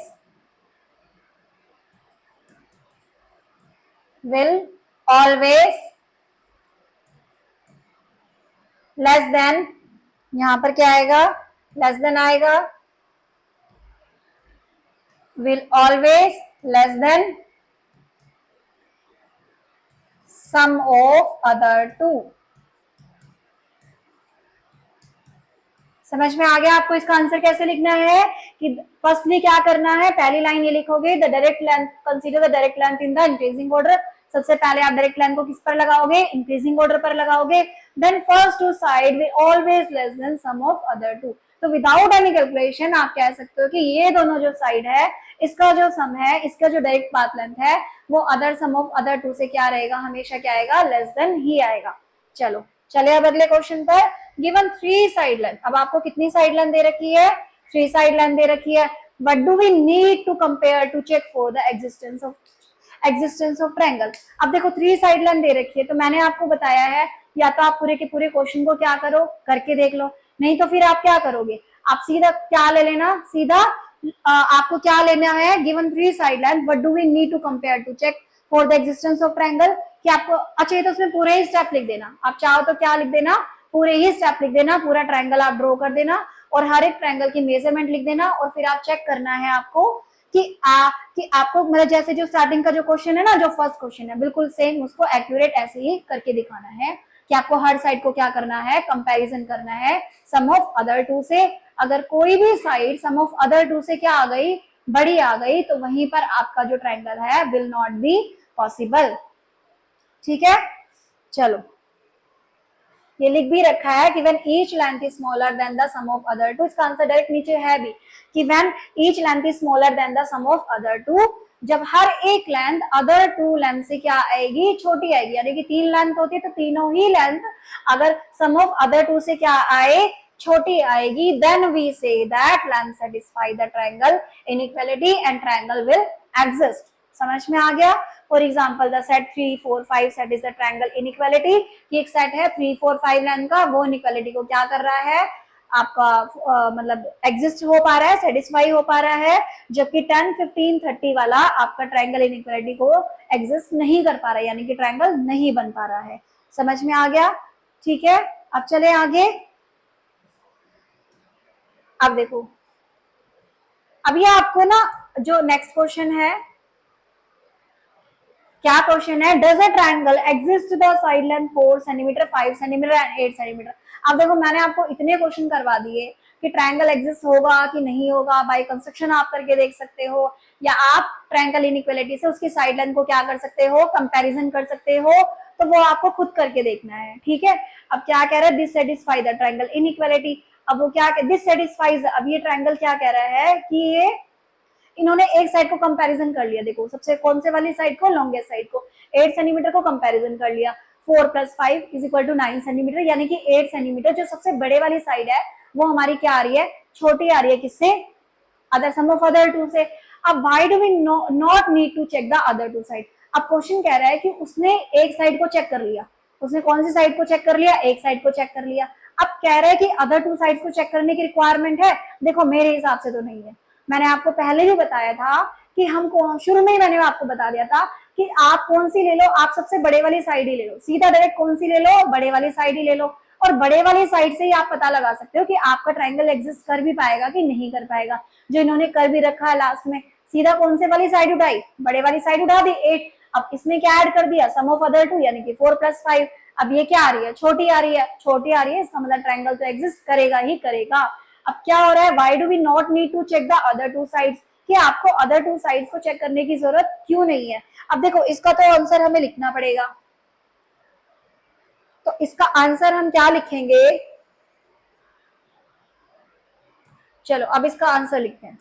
less than, यहां पर क्या आएगा, लेस देन आएगा, will always less than sum of other two। समझ में आ गया आपको इसका आंसर कैसे लिखना है, कि फर्स्टली क्या करना है, पहली लाइन ये लिखोगे, the direct length, consider the direct length in the increasing order. सबसे पहले आप डायरेक्ट लेंथ को किस पर लगाओगे, इंक्रीजिंग ऑर्डर पर लगाओगे। Then first two side will always less than sum of other two. तो विदाउट एनी कैलकुलेशन आप कह सकते हो कि ये दोनों जो साइड है, इसका जो सम है, इसका जो डायरेक्ट पाथ लेंथ है, वो other sum of other two से क्या रहेगा, हमेशा क्या आएगा, लेस देन ही आएगा। चलो चले अब अगले क्वेश्चन पर। गिवन 3 साइड लेंथ, अब आपको कितनी साइड लेंथ दे रखी है, 3 साइड लेंथ दे रखी है। But do we need to compare to check for the existence of triangle. अब देखो 3 साइड लेंथ दे रखी है, तो मैंने आपको बताया है या तो आप पूरे के पूरे क्वेश्चन को क्या करो, करके देख लो, नहीं तो फिर आप क्या करोगे, आप सीधा क्या ले लेना, सीधा आपको क्या लेना है, given 3 side length, what do we need to compare to check for the existence of triangle, कि आपको, अच्छा ये तो उसमें पूरे ही स्टेप लिख देना, आप चाहो तो क्या लिख देना, पूरे ही स्टेप लिख देना, पूरा ट्रायंगल आप ड्रॉ कर देना और हर एक ट्रायंगल की मेजरमेंट लिख देना, और फिर आप चेक करना है आपको कि आपको, मतलब जैसे जो स्टार्टिंग का जो क्वेश्चन है ना, जो फर्स्ट क्वेश्चन है, बिल्कुल सेम उसको एक्यूरेट ऐसे ही करके दिखाना है, कि आपको हर साइड को क्या करना है, कंपैरिजन करना है सम ऑफ अदर टू से। अगर कोई भी side some of other two से क्या आ गई, बड़ी आ गई, तो वहीं पर आपका जो ट्रायंगल है विल नॉट बी पॉसिबल। ठीक है, चलो ये लिख भी रखा है कि when each length is smaller than the sum of other two, इसका आंसर डायरेक्ट नीचे है भी कि when each length is smaller than the sum of other two, जब हर एक लेंथ अदर टू लेंथ से क्या आएगी, छोटी आएगी, यानी कि 3 लेंथ होती है तो तीनों ही लेंथ अगर सम ऑफ अदर टू से क्या आए, छोटी आएगी, then we say that length satisfy the triangle inequality and triangle will exist. समझ में आ गया? For example the set 3 4 5 set is the triangle inequality, एक सेट है 3 4 5 लेंथ का, वो इनइक्वालिटी को क्या कर रहा है आपका मतलब एग्जिस्ट हो पा रहा है, सेटिस्फाई हो पा रहा है, जबकि 10 15 30 वाला आपका ट्रायंगल इनइक्वालिटी को एग्जिस्ट नहीं कर पा रहा है, यानी कि ट्रायंगल नहीं बन पा रहा है। समझ में आ गया? ठीक है, अब चले आगे। अब देखो, अब ये आपको ना जो नेक्स्ट क्वेश्चन है, क्या क्वेश्चन है, does a triangle exist the side length 4 centimetre 5 centimetre and 8 centimetre. अब देखो मैंने आपको इतने क्वेश्चन करवा दिए कि ट्रायंगल एग्जिस्ट होगा कि नहीं होगा, बाय कंस्ट्रक्शन आप करके देख सकते हो, या आप ट्रायंगल इनइक्वालिटी से उसकी साइड लेंथ को क्या कर सकते हो, कंपैरिजन कर सकते हो, तो वो आपको खुद करके देखना है। ठीक है, अब क्या कह रहा है, this satisfy the triangle inequality. अब वो क्या, दिस सेटिस्फाइज, अब ये ट्रायंगल क्या कह रहा है कि ये इन्होंने एक साइड को कंपैरिजन कर लिया, देखो सबसे कौन से वाली साइड को, लॉन्गेस्ट साइड को, 8 सेंटीमीटर को कंपैरिजन कर लिया, 4 + 5 = 9 सेंटीमीटर, यानी कि 8 सेंटीमीटर जो सबसे बड़े वाली साइड है वो हमारी क्या आ रही है, छोटी आ रही है, किससे, other sum of other two से। अब why do we not need to check the other two side. अब क्वेश्चन कह रहा है कि उसने एक साइड को चेक कर लिया, उसने कौन सी साइड को चेक कर लिया, एक साइड को चेक कर लिया। अब कह रहा है कि अदर टू साइड को चेक करने की रिक्वायरमेंट है, देखो मेरे हिसाब से तो नहीं है। मैंने आपको पहले भी बताया था कि हम शुरू में ही मैंने आपको बता दिया था कि आप कौन सी ले लो, आप सबसे बड़े वाली साइड ही ले लो, सीधा डायरेक्ट कौन सी ले लो, बड़े वाली साइड ही ले लो, और बड़े वाली साइड से ही आप पता लगा सकते हो कि आपका ट्रायंगल एग्जिस्ट कर भी पाएगा कि नहीं कर पाएगा। जो इन्होंने कर भी रखा है लास्ट में, सीधा कौन से वाली साइड उठाई, बड़े वाली साइड उठा दी 8, अब इसमें क्या ऐड कर दिया, सम ऑफ अदर टू, यानी कि 4 + 5। अब ये क्या आ रही है, छोटी आ रही है, छोटी आ रही है, इसका मतलब ट्रायंगल तो एग्जिस्ट करेगा ही करेगा। अब क्या हो रहा है, why do we not need to check the other two sides, कि आपको अदर टू साइड्स को चेक करने की जरूरत क्यों नहीं है। अब देखो इसका तो आंसर हमें लिखना पड़ेगा, तो इसका आंसर हम क्या लिखेंगे, चलो अब इसका आंसर लिखते हैं।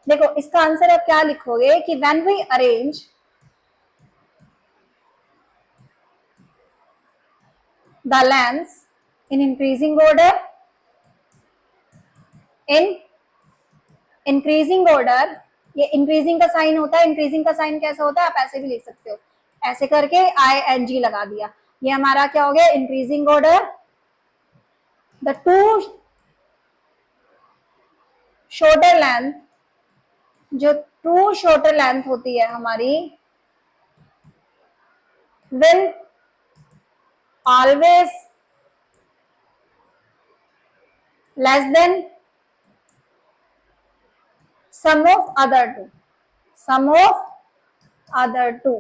देखो इसका आंसर आप क्या लिखोगे कि when we arrange the lengths in increasing order, in increasing order, ये इंक्रीजिंग का साइन होता है, इंक्रीजिंग का साइन कैसा होता है, आप ऐसे भी लिख सकते हो, ऐसे करके ING लगा दिया, ये हमारा क्या हो गया, increasing order, the two shorter length, जो टू शॉर्टर लेंथ होती है हमारी, will always less than sum of other two, sum of other two,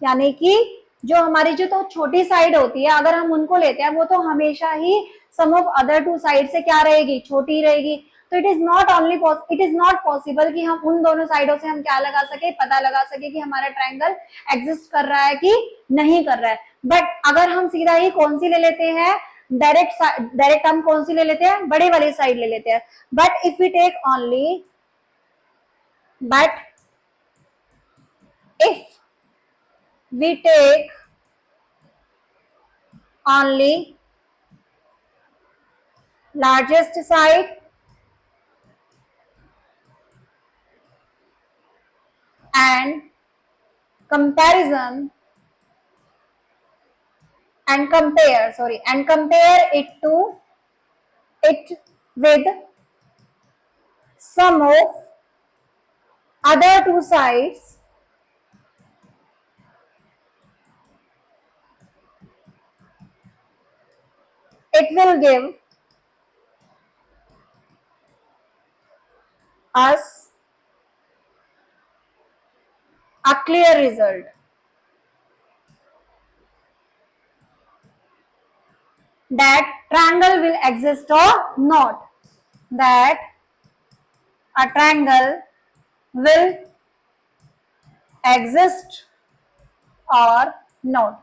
यानी कि जो हमारी जो तो छोटी साइड होती है अगर हम उनको लेते हैं वो तो हमेशा ही सम ऑफ अदर टू साइड से क्या रहेगी, छोटी रहेगी। तो इट इज नॉट पॉसिबल कि हम उन दोनों साइडों से हम क्या लगा सके, पता लगा सके कि हमारा ट्रायंगल एग्जिस्ट कर रहा है कि नहीं कर रहा है। बट अगर हम सीधा ही कौन सी ले लेते हैं, डायरेक्ट हम कौन सी ले लेते हैं, बड़े वाली साइड ले लेते हैं। But if we take only, but if we take only largest side and comparison and compare it with some of other two sides, it will give us a clear result that triangle will exist or not, that a triangle will exist और not.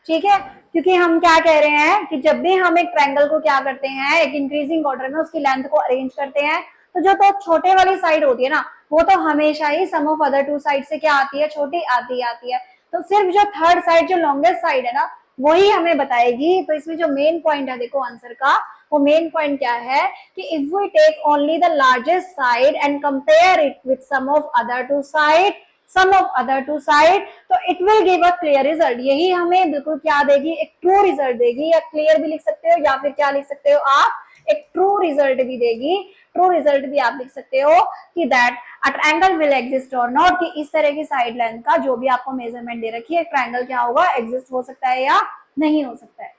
ठीक है, क्योंकि हम क्या कह रहे हैं कि जब भी हम एक ट्रायंगल को क्या करते हैं, एक इंक्रीजिंग ऑर्डर में उसकी लेंथ को अरेंज करते हैं, तो जो तो छोटे वाली साइड होती है ना, वो तो हमेशा ही सम ऑफ अदर टू साइड से क्या आती है, छोटी आती है। तो सिर्फ जो थर्ड साइड, जो लॉन्गेस्ट साइड है ना, वही हमें बताएगी। तो इसमें जो मेन पॉइंट है देखो आंसर का, वो मेन पॉइंट क्या है कि if we take only the largest side and compare it with some of other two side, some of other two side, तो it will give a clear result. यही हमें बिल्कुल क्या देगी, एक ट्रू रिजल्ट देगी। या क्लियर भी लिख सकते हो, या फिर क्या लिख सकते हो आप, एक ट्रू रिजल्ट भी देगी। ट्रू रिजल्ट भी आप लिख सकते हो कि that a triangle will exist और नॉट, कि इस तरह की साइड लेंथ का जो भी आपको मेजरमेंट दे रखी है, ट्रायंगल क्या होगा, एग्जिस्ट हो सकता है या नहीं हो सकता है।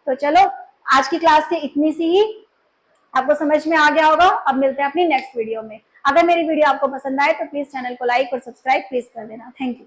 तो चलो आज की क्लास से इतनी सी ही, आपको समझ में आ गया होगा। अब मिलते हैं अपनी नेक्स्ट वीडियो में। अगर मेरी वीडियो आपको पसंद आए तो प्लीज चैनल को लाइक और सब्सक्राइब प्लीज कर देना। Thank you.